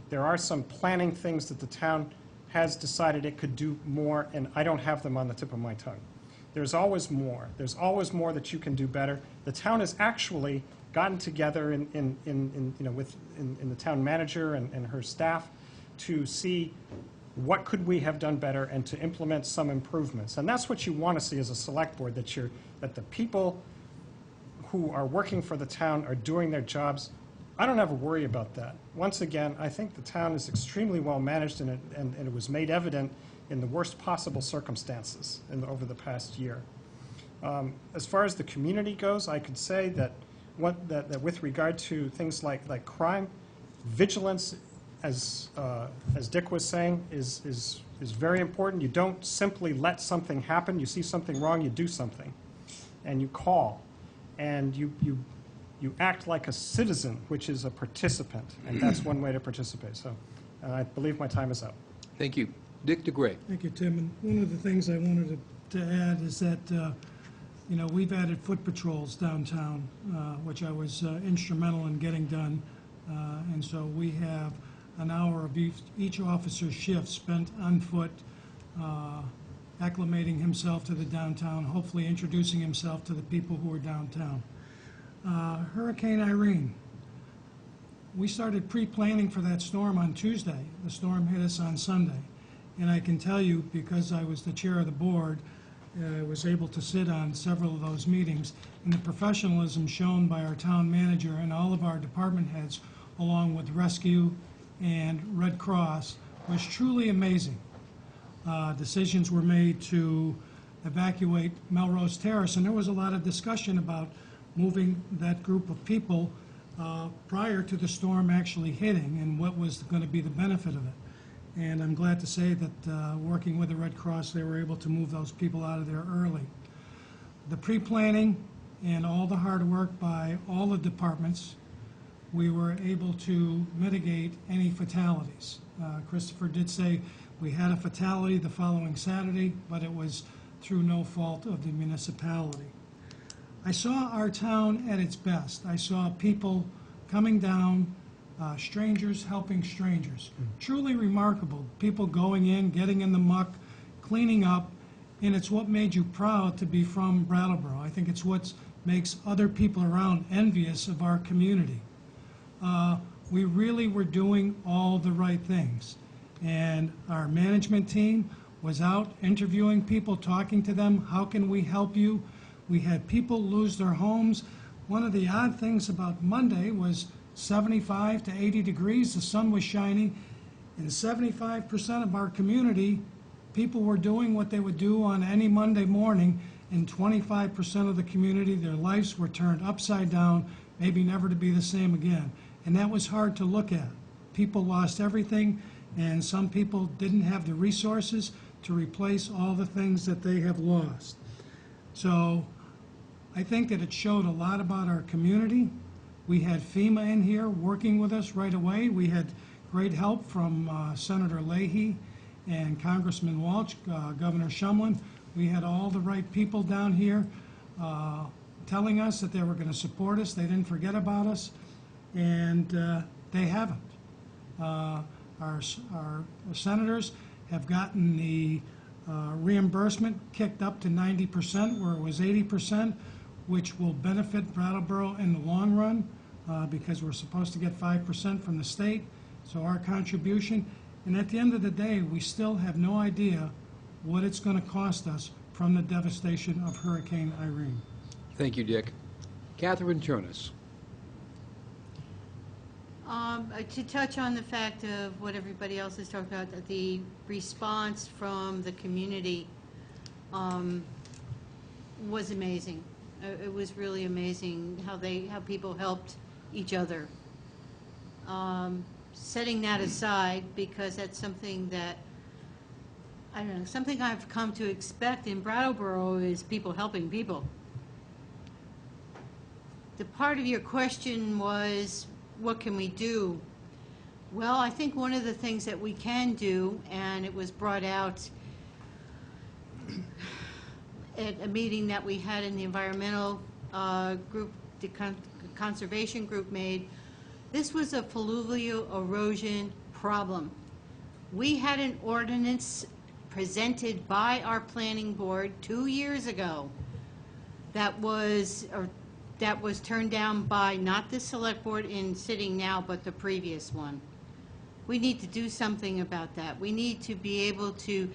there are some planning things that the town has decided it could do more, and I don't have them on the tip of my tongue. There's always more. There's always more that you can do better. The town has actually gotten together with the town manager and her staff to see what could we have done better, and to implement some improvements. And that's what you want to see as a select board, that the people who are working for the town are doing their jobs. I don't have a worry about that. Once again, I think the town is extremely well managed, and it was made evident in the worst possible circumstances over the past year. As far as the community goes, I could say that with regard to things like crime, vigilance, as Dick was saying, is very important. You don't simply let something happen. You see something wrong, you do something, and you call, and you act like a citizen, which is a participant, and that's one way to participate. So I believe my time is up. Thank you. Dick DeGray. Thank you, Tim. And one of the things I wanted to add is that, we've added foot patrols downtown, which I was instrumental in getting done. And so we have an hour of each officer's shift spent on foot, acclimating himself to the downtown, hopefully introducing himself to the people who are downtown. Hurricane Irene. We started pre-planning for that storm on Tuesday. The storm hit us on Sunday. And I can tell you, because I was the chair of the board, I was able to sit on several of those meetings, and the professionalism shown by our town manager and all of our department heads, along with Rescue and Red Cross, was truly amazing. Decisions were made to evacuate Melrose Terrace, and there was a lot of discussion about moving that group of people prior to the storm actually hitting, and what was going to be the benefit of it. And I'm glad to say that working with the Red Cross, they were able to move those people out of there early. The pre-planning and all the hard work by all the departments, we were able to mitigate any fatalities. Christopher did say we had a fatality the following Saturday, but it was through no fault of the municipality. I saw our town at its best. I saw people coming down, strangers helping strangers. Truly remarkable. People going in, getting in the muck, cleaning up, and it's what made you proud to be from Brattleboro. I think it's what makes other people around envious of our community. We really were doing all the right things. And our management team was out interviewing people, talking to them, how can we help you? We had people lose their homes. One of the odd things about Monday was 75 to 80 degrees, the sun was shining, and 75% of our community, people were doing what they would do on any Monday morning, and 25% of the community, their lives were turned upside down, maybe never to be the same again. And that was hard to look at. People lost everything, and some people didn't have the resources to replace all the things that they have lost. So I think that it showed a lot about our community. We had FEMA in here working with us right away. We had great help from Senator Leahy and Congressman Walsh, Governor Shumlin. We had all the right people down here telling us that they were going to support us. They didn't forget about us, and they haven't. Our senators have gotten the reimbursement kicked up to 90%, where it was 80%, which will benefit Brattleboro in the long run, because we're supposed to get 5% from the state, so our contribution. And at the end of the day, we still have no idea what it's going to cost us from the devastation of Hurricane Irene. Thank you, Dick. Catherine Turnus. To touch on the fact of what everybody else has talked about, that the response from the community was amazing. It was really amazing how people helped each other. Setting that aside, because that's something that, I don't know, something I've come to expect in Brattleboro is people helping people. The part of your question was, what can we do? Well, I think one of the things that we can do, and it was brought out at a meeting that we had in the environmental group, the conservation group made, this was a fluvial erosion problem. We had an ordinance presented by our planning board 2 years ago that was turned down by not the select board in sitting now, but the previous one. We need to do something about that. We need to be able to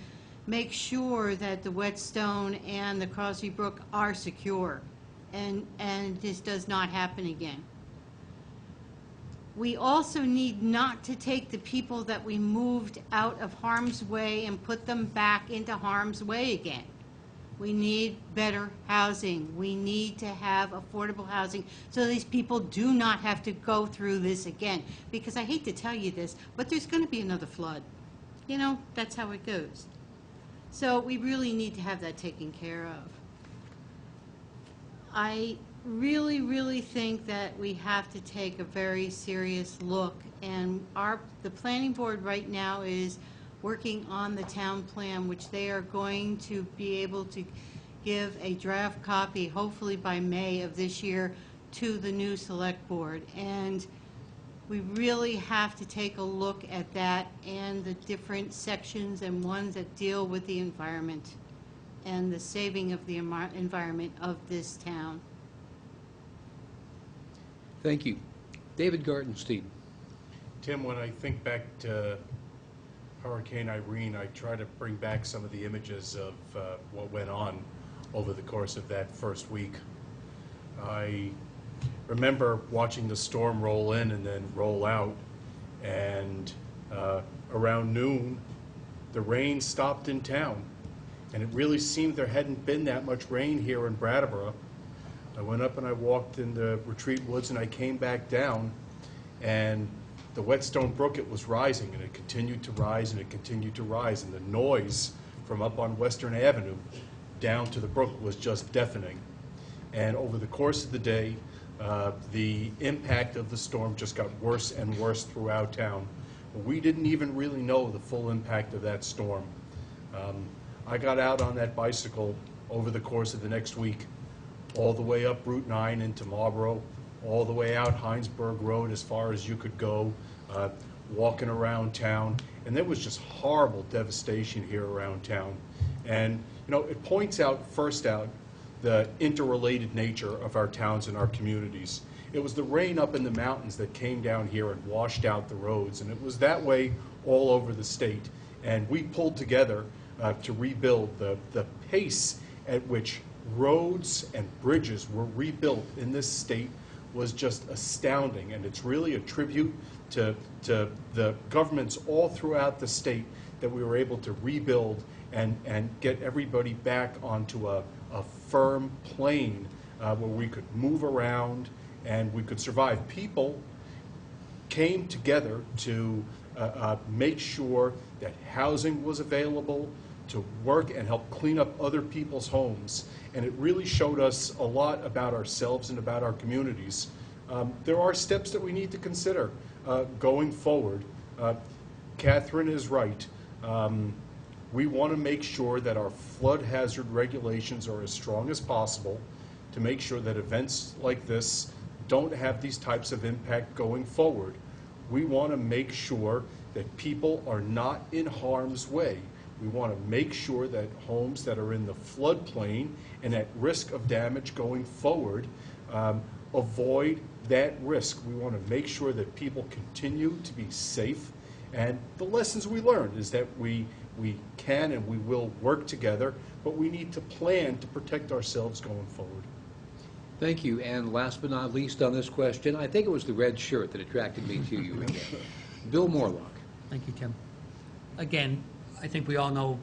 make sure that the Whetstone and the Crosby Brook are secure, and this does not happen again. We also need not to take the people that we moved out of harm's way and put them back into harm's way again. We need better housing. We need to have affordable housing so these people do not have to go through this again. Because I hate to tell you this, but there's going to be another flood. You know, that's how it goes. So we really need to have that taken care of. I really, really think that we have to take a very serious look, and the planning board right now is working on the town plan, which they are going to be able to give a draft copy, hopefully by May of this year, to the new select board. And we really have to take a look at that and the different sections and ones that deal with the environment and the saving of the environment of this town. Thank you. David Gartenstein. Tim, when I think back to Hurricane Irene, I try to bring back some of the images of what went on over the course of that first week. I remember watching the storm roll in and then roll out, and around noon, the rain stopped in town, and it really seemed there hadn't been that much rain here in Brattleboro. I went up and I walked in the retreat woods, and I came back down, and the Whetstone Brook, it was rising, and it continued to rise, and it continued to rise, and the noise from up on Western Avenue down to the brook was just deafening. And over the course of the day, the impact of the storm just got worse and worse throughout town. We didn't even really know the full impact of that storm. I got out on that bicycle over the course of the next week, all the way up Route 9 into Marlboro, all the way out Heinsberg Road as far as you could go, walking around town, and there was just horrible devastation here around town. And you know, it points out, first out, the interrelated nature of our towns and our communities. It was the rain up in the mountains that came down here and washed out the roads, and it was that way all over the state. And we pulled together to rebuild. The pace at which roads and bridges were rebuilt in this state was just astounding, and it's really a tribute to the governments all throughout the state that we were able to rebuild and get everybody back onto a firm plane where we could move around and we could survive. People came together to make sure that housing was available, to work and help clean up other people's homes. And it really showed us a lot about ourselves and about our communities. There are steps that we need to consider going forward. Catherine is right. We want to make sure that our flood hazard regulations are as strong as possible to make sure that events like this don't have these types of impact going forward. We want to make sure that people are not in harm's way. We want to make sure that homes that are in the floodplain and at risk of damage going forward avoid that risk. We want to make sure that people continue to be safe. And the lessons we learned is that we can and we will work together, but we need to plan to protect ourselves going forward. Thank you. And last but not least on this question, I think it was the red shirt that attracted me to you again. Bill Morlock. Thank you, Tim. Again, I think we all know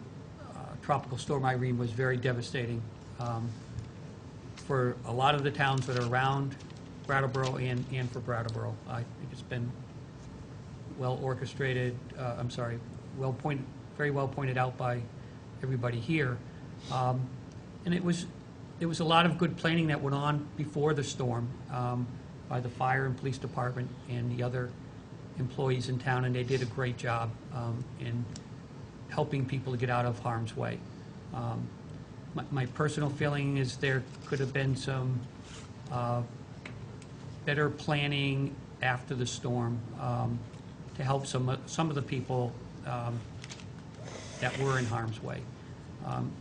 Tropical Storm Irene was very devastating for a lot of the towns that are around Brattleboro and for Brattleboro. I think it's been well orchestrated, very well pointed out by everybody here. And there was a lot of good planning that went on before the storm by the fire and police department and the other employees in town, and they did a great job in helping people to get out of harm's way. My personal feeling is there could have been some better planning after the storm to help some of the people that were in harm's way.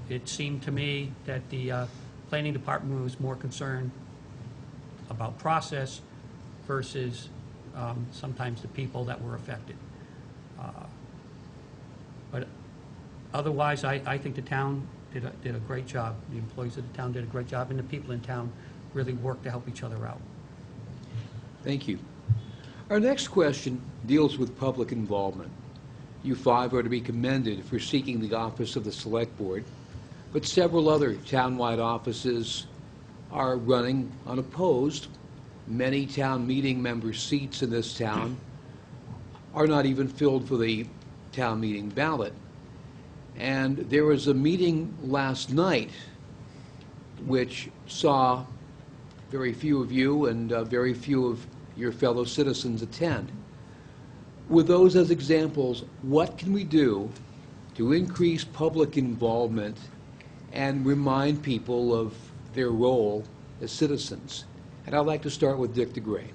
It seemed to me that the planning department was more concerned about process versus sometimes the people that were affected. But otherwise, I think the town did a great job. The employees of the town did a great job, and the people in town really worked to help each other out. Thank you. Our next question deals with public involvement. You five are to be commended for seeking the office of the Select Board, but several other townwide offices are running unopposed. Many town meeting member seats in this town are not even filled for the town meeting ballot. And there was a meeting last night which saw very few of you and very few of your fellow citizens attend. With those as examples, what can we do to increase public involvement and remind people of their role as citizens? And I'd like to start with Dick DeGray.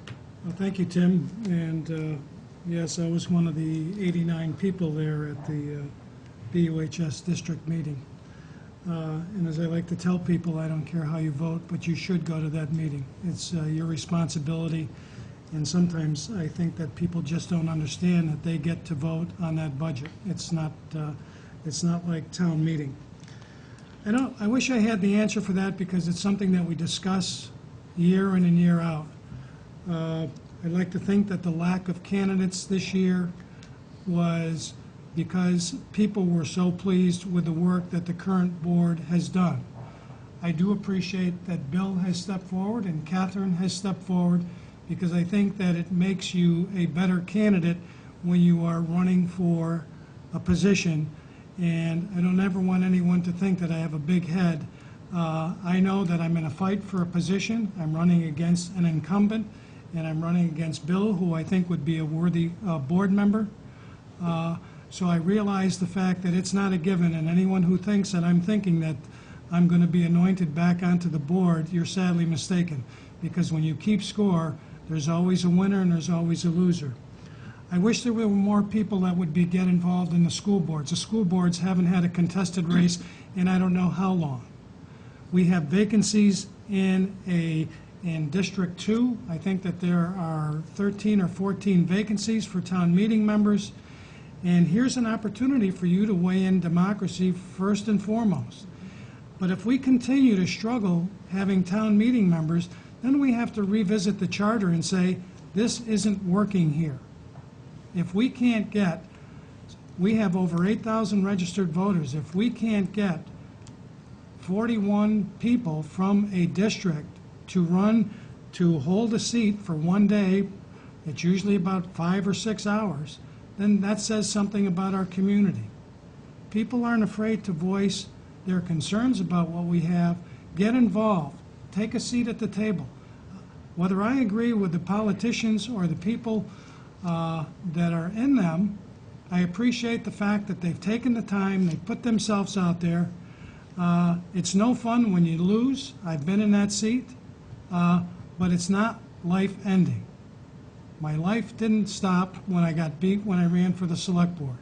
Well, thank you, Tim. And yes, I was one of the 89 people there at the BUHS district meeting. And as I like to tell people, I don't care how you vote, but you should go to that meeting. It's your responsibility. And sometimes I think that people just don't understand that they get to vote on that budget. It's not like town meeting. I wish I had the answer for that because it's something that we discuss year in and year out. I'd like to think that the lack of candidates this year was because people were so pleased with the work that the current board has done. I do appreciate that Bill has stepped forward and Catherine has stepped forward because I think that it makes you a better candidate when you are running for a position. And I don't ever want anyone to think that I have a big head. I know that I'm in a fight for a position. I'm running against an incumbent, and I'm running against Bill, who I think would be a worthy board member. So I realize the fact that it's not a given, and anyone who thinks that I'm thinking that I'm going to be anointed back onto the board, you're sadly mistaken. Because when you keep score, there's always a winner and there's always a loser. I wish there were more people that would get involved in the school boards. The school boards haven't had a contested race in I don't know how long. We have vacancies in District 2. I think that there are 13 or 14 vacancies for town meeting members. And here's an opportunity for you to weigh in democracy first and foremost. But if we continue to struggle having town meeting members, then we have to revisit the charter and say, this isn't working here. If we can't get, we have over 8,000 registered voters. If we can't get 41 people from a district to hold a seat for one day, it's usually about 5 or 6 hours, then that says something about our community. People aren't afraid to voice their concerns about what we have. Get involved. Take a seat at the table. Whether I agree with the politicians or the people that are in them, I appreciate the fact that they've taken the time, they put themselves out there. It's no fun when you lose. I've been in that seat, but it's not life-ending. My life didn't stop when I got beat when I ran for the Select Board.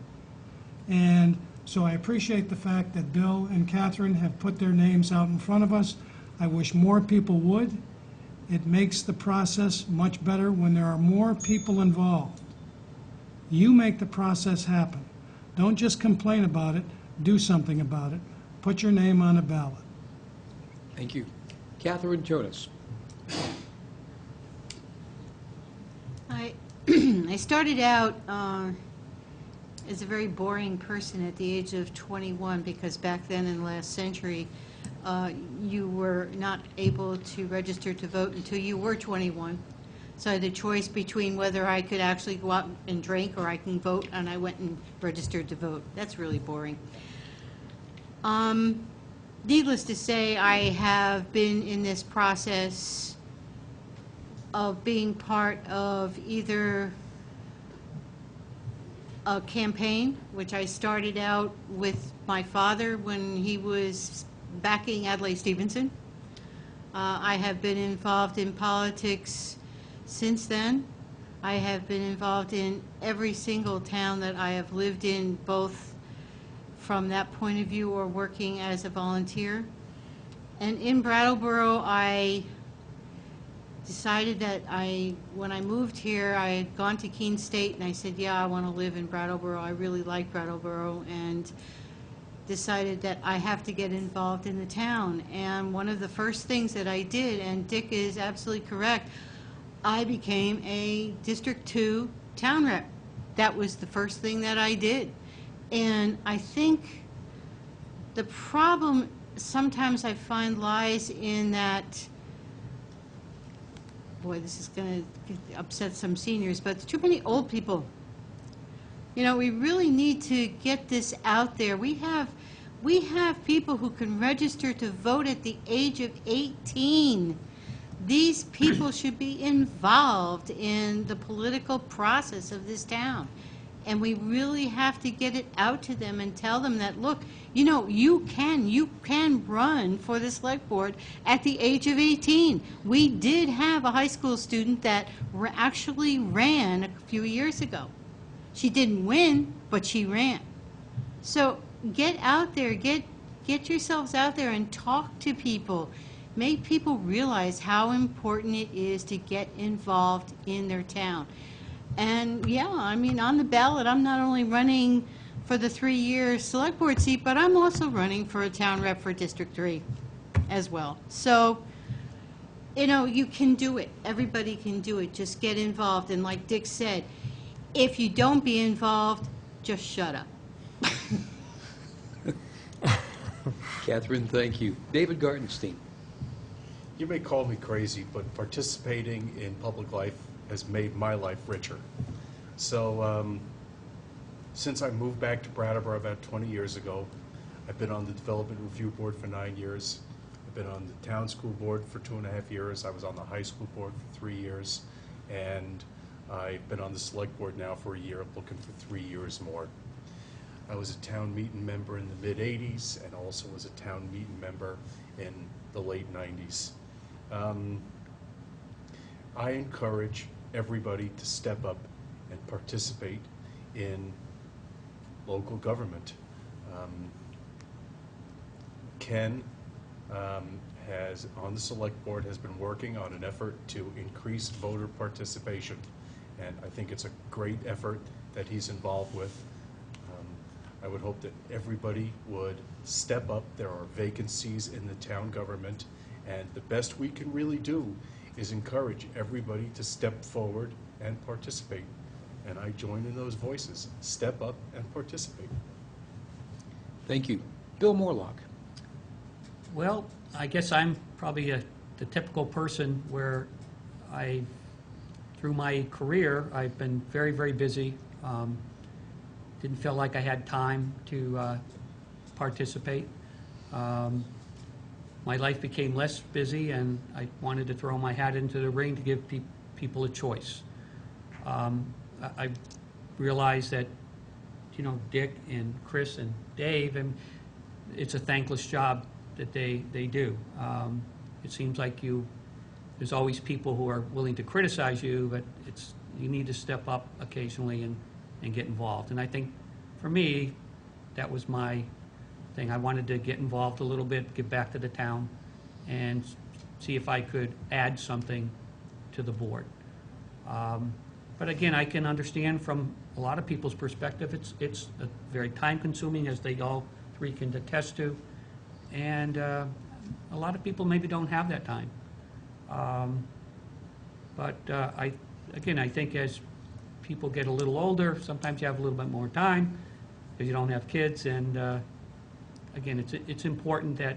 And so I appreciate the fact that Bill and Catherine have put their names out in front of us. I wish more people would. It makes the process much better when there are more people involved. You make the process happen. Don't just complain about it, do something about it. Put your name on a ballot. Thank you. Catherine Jonas. I started out as a very boring person at the age of 21 because back then in the last century, you were not able to register to vote until you were 21. So I had the choice between whether I could actually go out and drink or I can vote, and I went and registered to vote. That's really boring. Needless to say, I have been in this process of being part of either a campaign, which I started out with my father when he was backing Adlai Stevenson. I have been involved in politics since then. I have been involved in every single town that I have lived in, both from that point of view or working as a volunteer. And in Brattleboro, I decided that when I moved here, I had gone to Keene State, and I said, yeah, I want to live in Brattleboro. I really like Brattleboro, and decided that I have to get involved in the town. And one of the first things that I did, and Dick is absolutely correct, I became a District 2 town rep. That was the first thing that I did. And I think the problem sometimes I find lies in that, boy, this is going to upset some seniors, but too many old people. You know, we really need to get this out there. We have people who can register to vote at the age of 18. These people should be involved in the political process of this town. And we really have to get it out to them and tell them that, look, you know, you can run for the select board at the age of 18. We did have a high school student that actually ran a few years ago. She didn't win, but she ran. So get out there, get yourselves out there and talk to people. Make people realize how important it is to get involved in their town. And yeah, I mean, on the ballot, I'm not only running for the 3-year select board seat, but I'm also running for a town rep for District 3 as well. So, you know, you can do it. Everybody can do it. Just get involved. And like Dick said, if you don't be involved, just shut up. Catherine, thank you. David Gartenstein. You may call me crazy, but participating in public life has made my life richer. So since I moved back to Brattleboro about 20 years ago, I've been on the Development Review Board for 9 years. I've been on the Town School Board for 2.5 years. I was on the High School Board for 3 years. And I've been on the Select Board now for a year, looking for 3 years more. I was a town meeting member in the mid-'80s and also was a town meeting member in the late 90s. I encourage everybody to step up and participate in local government. Ken has, on the Select Board, has been working on an effort to increase voter participation. And I think it's a great effort that he's involved with. I would hope that everybody would step up. There are vacancies in the town government, and the best we can really do is encourage everybody to step forward and participate. And I join in those voices. Step up and participate. Thank you. Bill Morlock. Well, I guess I'm probably the typical person where through my career, I've been very, very busy. Didn't feel like I had time to participate. My life became less busy, and I wanted to throw my hat into the ring to give people a choice. I realized that, you know, Dick and Chris and Dave, and it's a thankless job that they do. It seems like there's always people who are willing to criticize you, but you need to step up occasionally and get involved. And I think for me, that was my thing. I wanted to get involved a little bit, give back to the town, and see if I could add something to the board. But again, I can understand from a lot of people's perspective, it's very time-consuming, as they all three can attest to, and a lot of people maybe don't have that time. But I think as people get a little older, sometimes you have a little bit more time because you don't have kids, and again, it's important to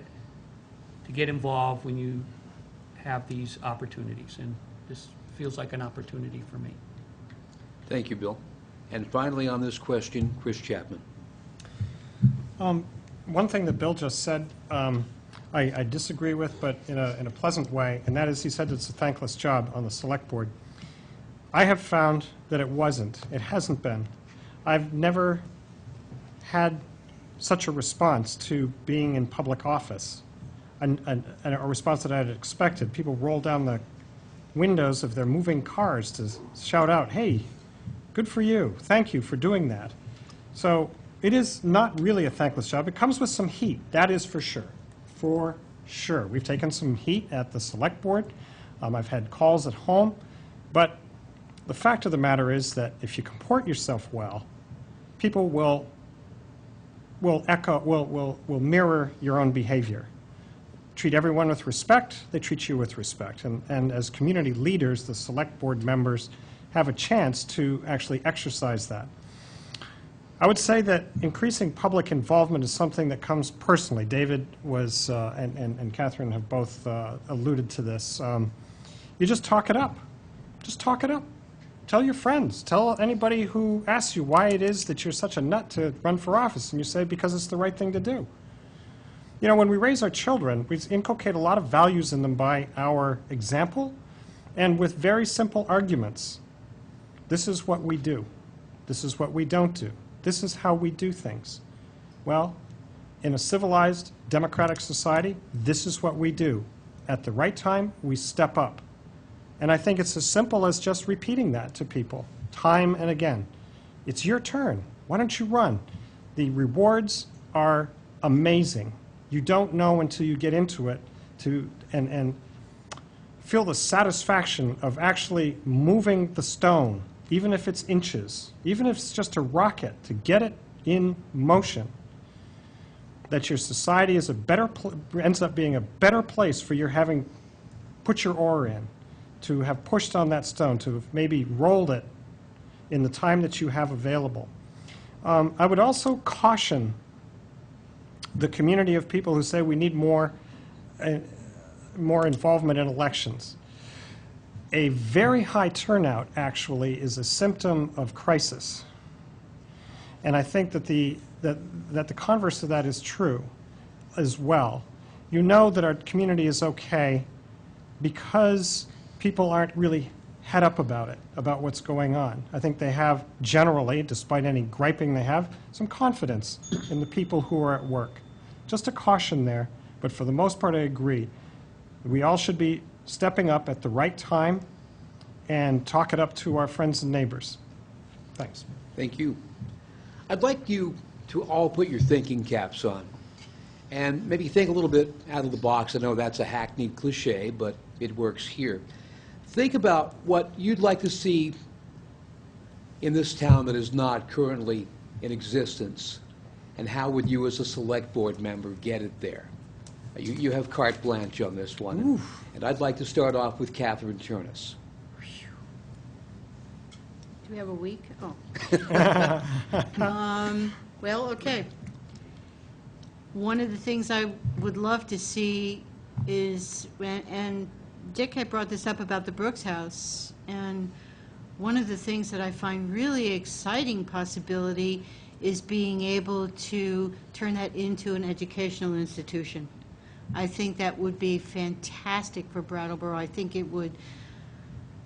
get involved when you have these opportunities, and this feels like an opportunity for me. Thank you, Bill. And finally on this question, Chris Chapman. One thing that Bill just said, I disagree with, but in a pleasant way, and that is he said it's a thankless job on the Select Board. I have found that it wasn't. It hasn't been. I've never had such a response to being in public office, and a response that I had expected. People roll down the windows of their moving cars to shout out, "Hey, good for you. Thank you for doing that." So it is not really a thankless job. It comes with some heat, that is for sure. For sure. We've taken some heat at the Select Board. I've had calls at home, but the fact of the matter is that if you comport yourself well, people will mirror your own behavior. Treat everyone with respect, they treat you with respect. And as community leaders, the select board members have a chance to actually exercise that. I would say that increasing public involvement is something that comes personally. David was, and Catherine have both alluded to this. You just talk it up. Just talk it up. Tell your friends. Tell anybody who asks you why it is that you're such a nut to run for office, and you say, because it's the right thing to do. You know, when we raise our children, we inculcate a lot of values in them by our example and with very simple arguments. This is what we do. This is what we don't do. This is how we do things. Well, in a civilized, democratic society, this is what we do. At the right time, we step up. And I think it's as simple as just repeating that to people, time and again. It's your turn. Why don't you run? The rewards are amazing. You don't know until you get into it and feel the satisfaction of actually moving the stone, even if it's inches, even if it's just a rocket, to get it in motion. That your society is ends up being a better place for your having put your oar in, to have pushed on that stone, to have maybe rolled it in the time that you have available. I would also caution the community of people who say we need more involvement in elections. A very high turnout, actually, is a symptom of crisis. And I think that the converse of that is true as well. You know that our community is okay because people aren't really head up about it, about what's going on. I think they have generally, despite any griping they have, some confidence in the people who are at work. Just a caution there, but for the most part I agree. We all should be stepping up at the right time and talk it up to our friends and neighbors. Thanks. Thank you. I'd like you to all put your thinking caps on and maybe think a little bit out of the box. I know that's a hackneyed cliche, but it works here. Think about what you'd like to see in this town that is not currently in existence, and how would you as a select board member get it there? You have carte blanche on this one, and I'd like to start off with Catherine Turnus. Do we have a week? Oh. Well, okay. One of the things I would love to see is, and Dick had brought this up about the Brooks House, and one of the things that I find really exciting possibility is being able to turn that into an educational institution. I think that would be fantastic for Brattleboro. I think it would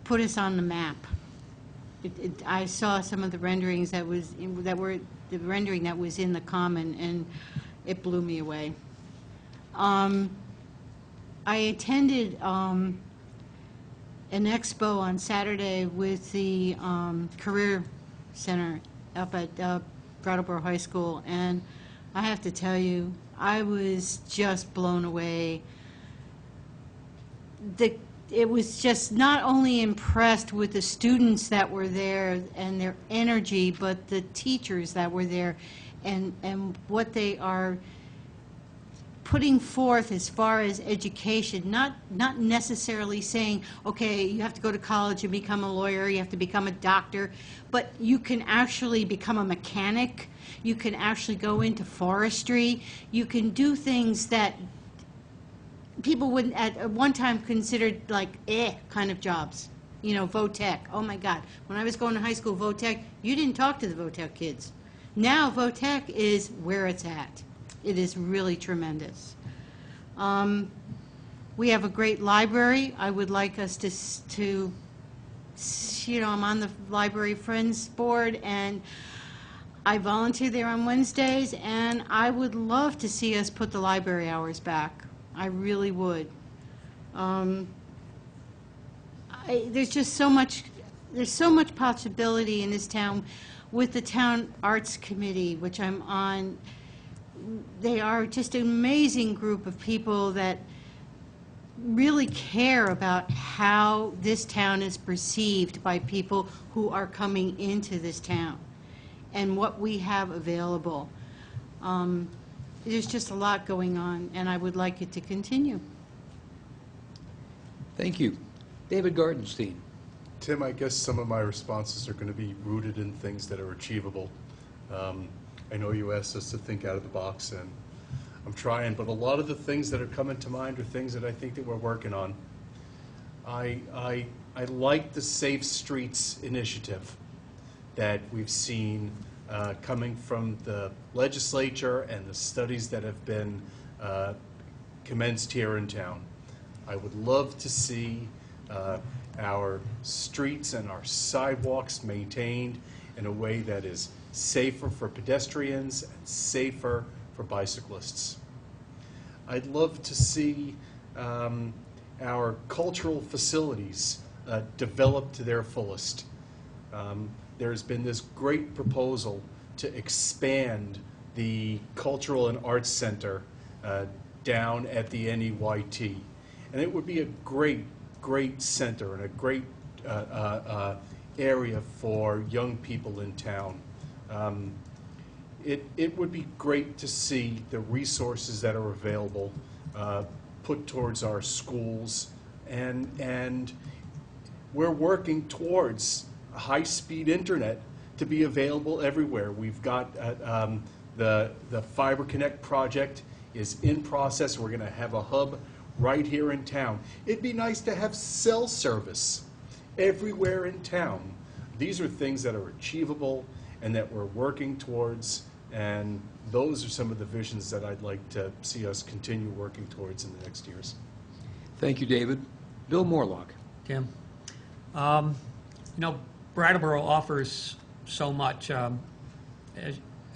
put us on the map. I saw some of the renderings that were the rendering that was in the Common, and it blew me away. I attended an expo on Saturday with the Career Center up at Brattleboro High School, and I have to tell you, I was just blown away. It was just not only impressed with the students that were there and their energy, but the teachers that were there and what they are putting forth as far as education, not necessarily saying, okay, you have to go to college and become a lawyer, you have to become a doctor, but you can actually become a mechanic, you can actually go into forestry, you can do things that people wouldn't at one time considered like kind of jobs. You know, VOTEC. Oh my God. When I was going to high school, VOTEC, you didn't talk to the VOTEC kids. Now VOTEC is where it's at. It is really tremendous. We have a great library. I would like us to, you know, I'm on the Library Friends Board, and I volunteer there on Wednesdays, and I would love to see us put the library hours back. I really would. There's just so much, there's so much possibility in this town with the Town Arts Committee, which I'm on. They are just an amazing group of people that really care about how this town is perceived by people who are coming into this town and what we have available. There's just a lot going on, and I would like it to continue. Thank you. David Gartenstein. Tim, I guess some of my responses are going to be rooted in things that are achievable. I know you asked us to think out of the box, and I'm trying, but a lot of the things that are coming to mind are things that I think that we're working on. I like the Safe Streets initiative that we've seen coming from the legislature and the studies that have been commenced here in town. I would love to see our streets and our sidewalks maintained in a way that is safer for pedestrians and safer for bicyclists. I'd love to see our cultural facilities develop to their fullest. There's been this great proposal to expand the Cultural and Arts Center down at the NEYT. And it would be a great, great center and a great area for young people in town. It would be great to see the resources that are available put towards our schools, and we're working towards high-speed internet to be available everywhere. We've got the Fiber Connect project is in process. We're going to have a hub right here in town. It'd be nice to have cell service everywhere in town. These are things that are achievable and that we're working towards, and those are some of the visions that I'd like to see us continue working towards in the next years. Thank you, David. Bill Morlock. Tim? You know, Brattleboro offers so much.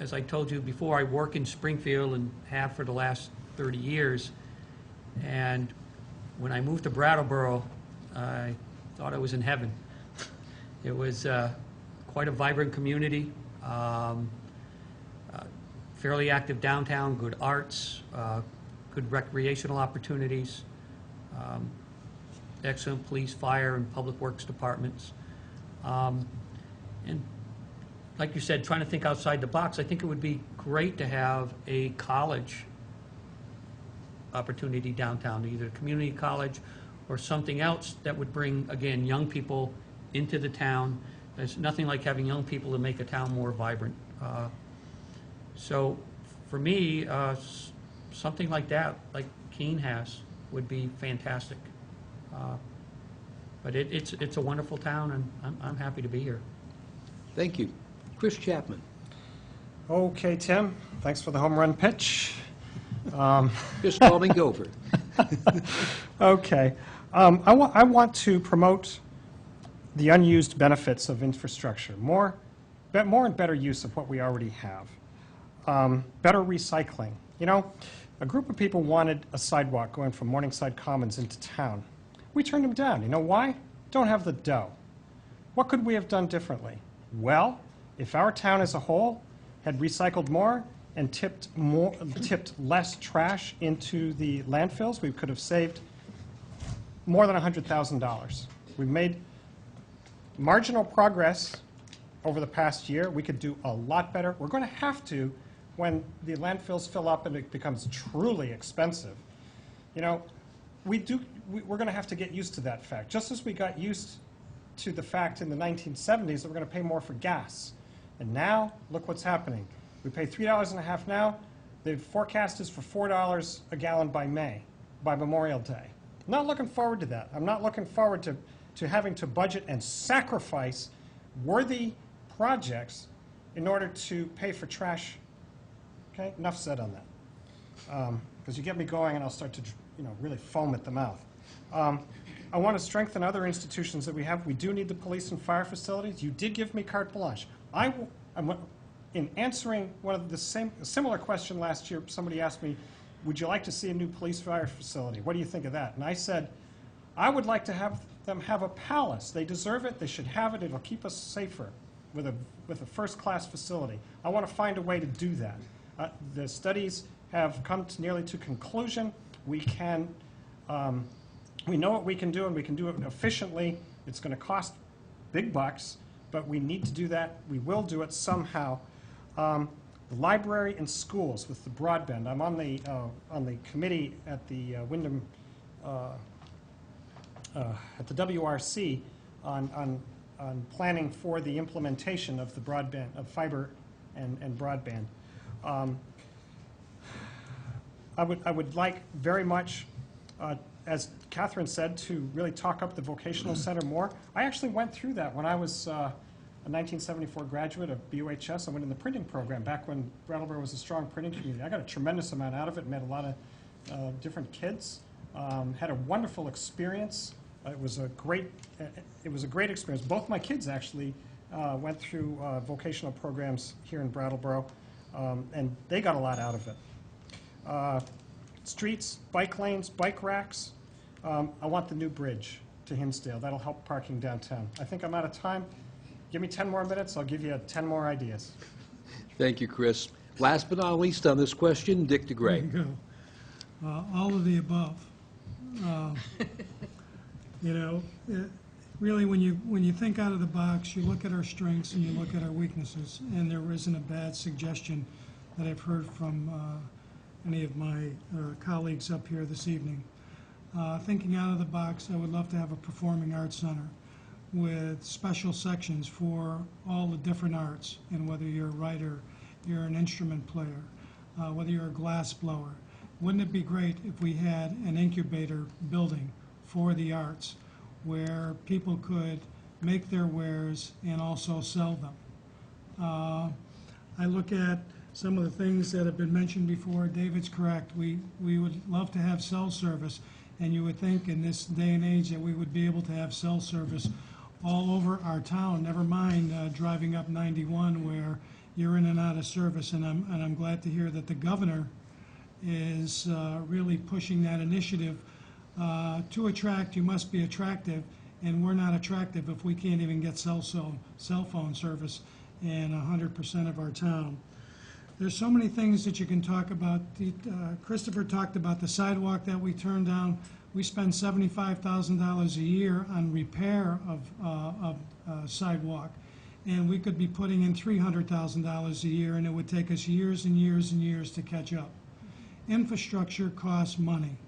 As I told you before, I work in Springfield and have for the last 30 years. And when I moved to Brattleboro, I thought I was in heaven. It was quite a vibrant community, fairly active downtown, good arts, good recreational opportunities, excellent police, fire, and public works departments. And like you said, trying to think outside the box, I think it would be great to have a college opportunity downtown, either a community college or something else that would bring, again, young people into the town. There's nothing like having young people to make a town more vibrant. So for me, something like that, like Keene has, would be fantastic. But it's a wonderful town, and I'm happy to be here. Thank you. Chris Chapman. Okay, Tim, thanks for the home run pitch. Just call me Gopher. Okay. I want to promote the unused benefits of infrastructure, more and better use of what we already have, better recycling. You know, a group of people wanted a sidewalk going from Morningside Commons into town. We turned them down. You know why? Don't have the dough. What could we have done differently? Well, if our town as a whole had recycled more and tipped less trash into the landfills, we could have saved more than $100,000. We've made marginal progress over the past year. We could do a lot better. We're going to have to when the landfills fill up and it becomes truly expensive. You know, we're going to have to get used to that fact. Just as we got used to the fact in the 1970s that we're going to pay more for gas. And now, look what's happening. We pay $3.50 now. The forecast is for $4 a gallon by Memorial Day. I'm not looking forward to that. I'm not looking forward to having to budget and sacrifice worthy projects in order to pay for trash. Okay, enough said on that. Because you get me going and I'll start to really foam at the mouth. I want to strengthen other institutions that we have. We do need the police and fire facilities. You did give me carte blanche. In answering one of the similar question last year, somebody asked me, would you like to see a new police fire facility? What do you think of that? And I said, I would like to have them have a palace. They deserve it. They should have it. It'll keep us safer with a first-class facility. I want to find a way to do that. The studies have come nearly to conclusion. We can We know what we can do, and we can do it efficiently. It's going to cost big bucks, but we need to do that. We will do it somehow. The library and schools with the broadband. I'm on the committee at the Wyndham at the WRC on planning for the implementation of the broadband, of fiber and broadband. I would like very much, as Catherine said, to really talk up the vocational center more. I actually went through that when I was a 1974 graduate of BUHS. I went in the printing program back when Brattleboro was a strong printing community. I got a tremendous amount out of it, met a lot of different kids, had a wonderful experience. It was a great experience. Both my kids actually went through vocational programs here in Brattleboro, and they got a lot out of it. Streets, bike lanes, bike racks. I want the new bridge to Hinsdale. That'll help parking downtown. I think I'm out of time. Give me 10 more minutes, I'll give you 10 more ideas. Thank you, Chris. Last but not least on this question, Dick There DeGray. you go. All of the above. You know, really, when you think out of the box, you look at our strengths and you look at our weaknesses, and there isn't a bad suggestion that I've heard from any of my colleagues up here this evening. Thinking out of the box, I would love to have a performing arts center with special sections for all the different arts, and whether you're a writer, you're an instrument player, whether you're a glass blower. Wouldn't it be great if we had an incubator building for the arts where people could make their wares and also sell them? I look at some of the things that have been mentioned before. David's correct. We would love to have cell service, and you would think in this day and age that we would be able to have cell service all over our town, never mind driving up 91 where you're in and out of service. And I'm glad to hear that the governor is really pushing that initiative. To attract, you must be attractive, and we're not attractive if we can't even get cell phone service in 100% of our town. There's so many things that you can talk about. Christopher talked about the sidewalk that we turned down. We spend $75,000 a year on repair of sidewalk, and we could be putting in $300,000 a year, and it would take us years and years and years to catch up. Infrastructure costs money,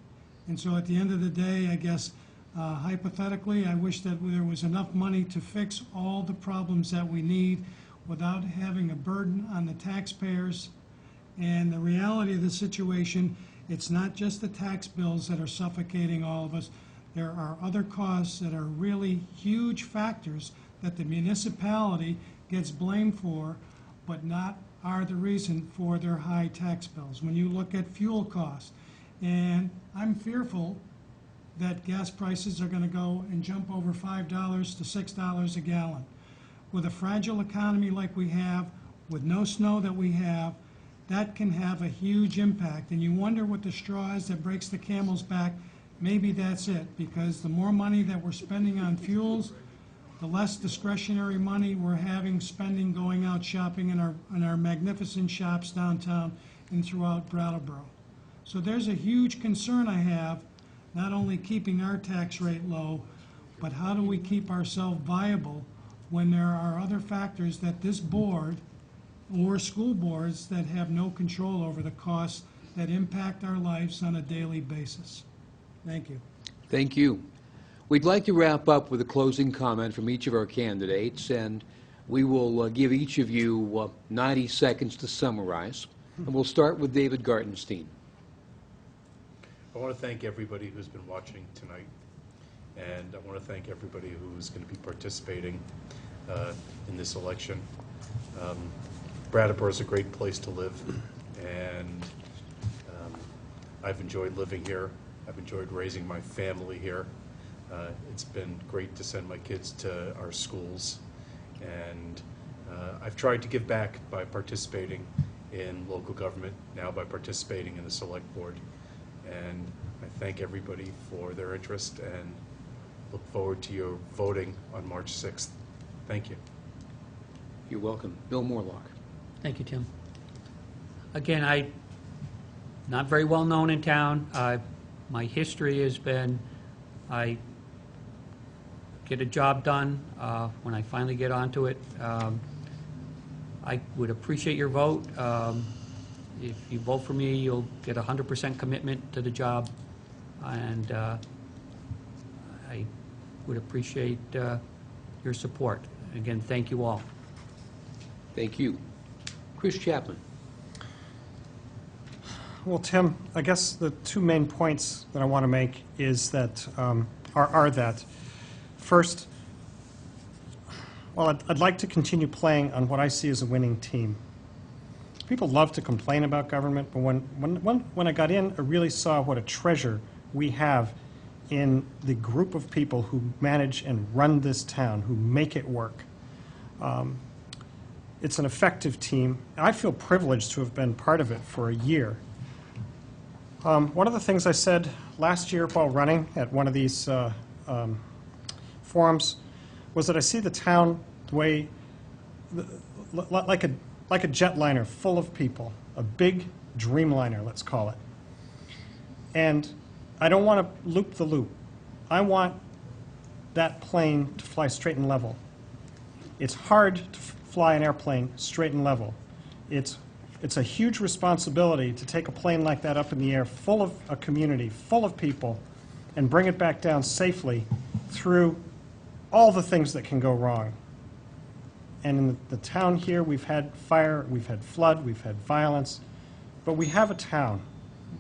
and so at the end of the day, I guess hypothetically, I wish that there was enough money to fix all the problems that we need without having a burden on the taxpayers. And the reality of the situation, it's not just the tax bills that are suffocating all of us. There are other costs that are really huge factors that the municipality gets blamed for, but not are the reason for their high tax bills. When you look at fuel costs, and I'm fearful that gas prices are going to go and jump over $5 to $6 a gallon. With a fragile economy like we have, with no snow that we have, that can have a huge impact. And you wonder what the straw is that breaks the camel's back. Maybe that's it, because the more money that we're spending on fuels, the less discretionary money we're having spending going out shopping in our magnificent shops downtown and throughout Brattleboro. So there's a huge concern I have, not only keeping our tax rate low, but how do we keep ourselves viable when there are other factors that this board or school boards that have no control over the costs that impact our lives on a daily basis. Thank you. Thank you. We'd like to wrap up with a closing comment from each of our candidates, and we will give each of you 90 seconds to summarize. And we'll start with David Gartenstein. I want to thank everybody who's been watching tonight, and I want to thank everybody who's going to be participating in this election. Brattleboro is a great place to live, and I've enjoyed living here. I've enjoyed raising my family here. It's been great to send my kids to our schools, and I've tried to give back by participating in local government, now by participating in the select board. And I thank everybody for their interest and look forward to your voting on March 6th. Thank you. You're welcome. Bill Morlock. Thank you, Tim. Again, I'm not very well known in town. My history has been I get a job done when I finally get onto it. I would appreciate your vote. If you vote for me, you'll get 100% commitment to the job, and I would appreciate your support. Again, thank you all. Thank you. Chris Chapman. Well, Tim, I guess the two main points that I want to make is that, are that, first, well, I'd like to continue playing on what I see as a winning team. People love to complain about government, but when I got in, I really saw what a treasure we have in the group of people who manage and run this town, who make it work. It's an effective team. I feel privileged to have been part of it for a year. One of the things I said last year while running at one of these forums was that I see the town the way, like a jetliner full of people, a big dreamliner, let's call it. And I don't want to loop the loop. I want that plane to fly straight and level. It's hard to fly an airplane straight and level. It's a huge responsibility to take a plane like that up in the air, full of a community, full of people, and bring it back down safely through all the things that can go wrong. And in the town here, we've had fire, we've had flood, we've had violence, but we have a town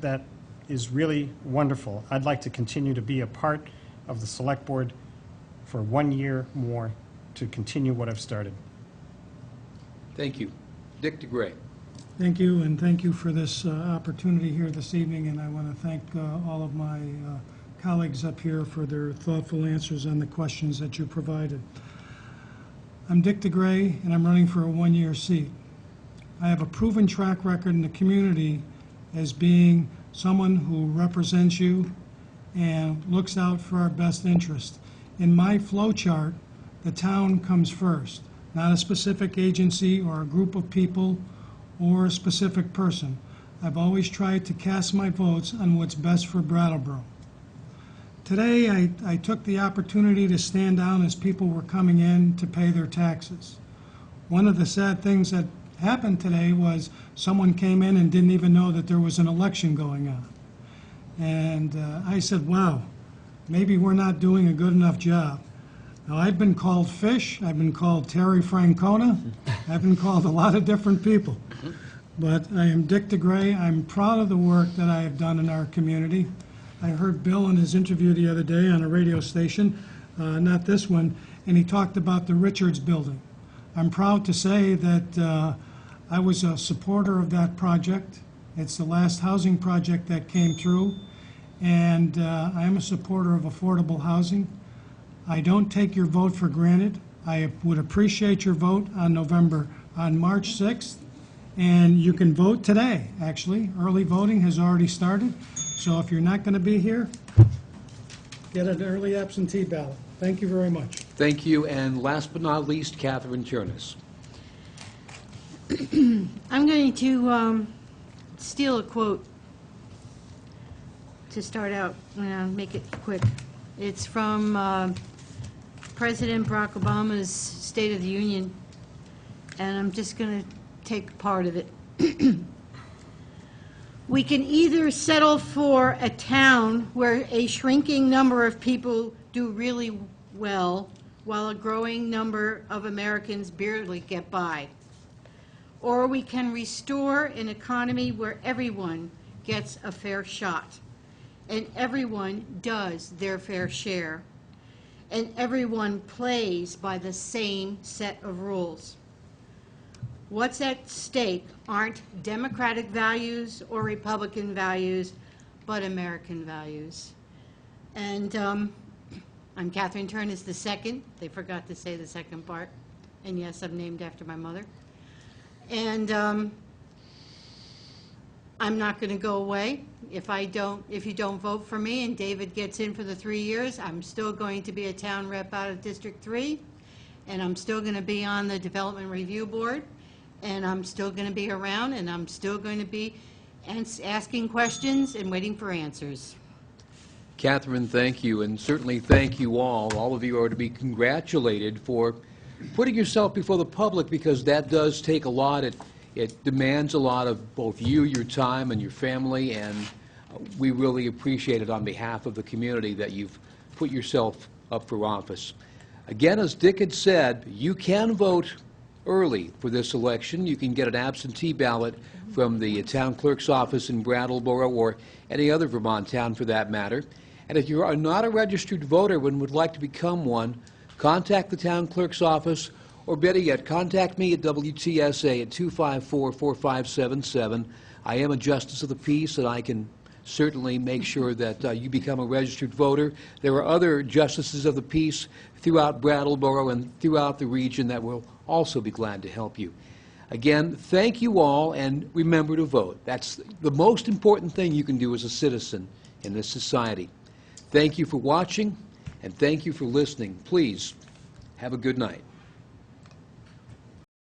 that is really wonderful. I'd like to continue to be a part of the Select Board for 1 year more to continue what I've started. Thank you. Dick DeGray. Thank you, and thank you for this opportunity here this evening, and I want to thank all of my colleagues up here for their thoughtful answers on the questions that you provided. I'm Dick DeGray, and I'm running for a 1-year seat. I have a proven track record in the community as being someone who represents you and looks out for our best interest. In my flow chart, the town comes first, not a specific agency or a group of people or a specific person. I've always tried to cast my votes on what's best for Brattleboro. Today, I took the opportunity to stand down as people were coming in to pay their taxes. One of the sad things that happened today was someone came in and didn't even know that there was an election going on. And I said, wow, maybe we're not doing a good enough job. Now, I've been called Fish, I've been called Terry Francona, I've been called a lot of different people. But I am Dick DeGray. I'm proud of the work that I have done in our community. I heard Bill in his interview the other day on a radio station, not this one, and he talked about the Richards building. I'm proud to say that I was a supporter of that project. It's the last housing project that came through, and I am a supporter of affordable housing. I don't take your vote for granted. I would appreciate your vote on March 6th, and you can vote today, actually. Early voting has already started, so if you're not going to be here, get an early absentee ballot. Thank you very much. Thank you. And last but not least, Catherine Turnus. I'm going to steal a quote to start out, make it quick. It's from President Barack Obama's State of the Union, and I'm just going to take part of it. We can either settle for a town where a shrinking number of people do really well while a growing number of Americans barely get by, or we can restore an economy where everyone gets a fair shot, and everyone does their fair share, and everyone plays by the same set of rules. What's at stake aren't Democratic values or Republican values, but American values. And I'm Catherine Turnus II. They forgot to say the second part. And yes, I'm named after my mother. And I'm not going to go away. If you don't vote for me and David gets in for the 3 years, I'm still going to be a town rep out of District 3, and I'm still going to be on the Development Review Board, and I'm still going to be around, and I'm still going to be asking questions and waiting for answers. Catherine, thank you, and certainly thank you all. All of you are to be congratulated for putting yourself before the public, because that does take a lot. It demands a lot of both you, your time, and your family, and we really appreciate it on behalf of the community that you've put yourself up for office. Again, as Dick had said, you can vote early for this election. You can get an absentee ballot from the town clerk's office in Brattleboro or any other Vermont town for that matter. And if you are not a registered voter and would like to become one, contact the town clerk's office, or better yet, contact me at WTSA at 254-4577. I am a justice of the peace, and I can certainly make sure that you become a registered voter. There are other justices of the peace throughout Brattleboro and throughout the region that will also be glad to help you. Again, thank you all, and remember to vote. That's the most important thing you can do as a citizen in this society. Thank you for watching, and thank you for listening. Please, have a good night.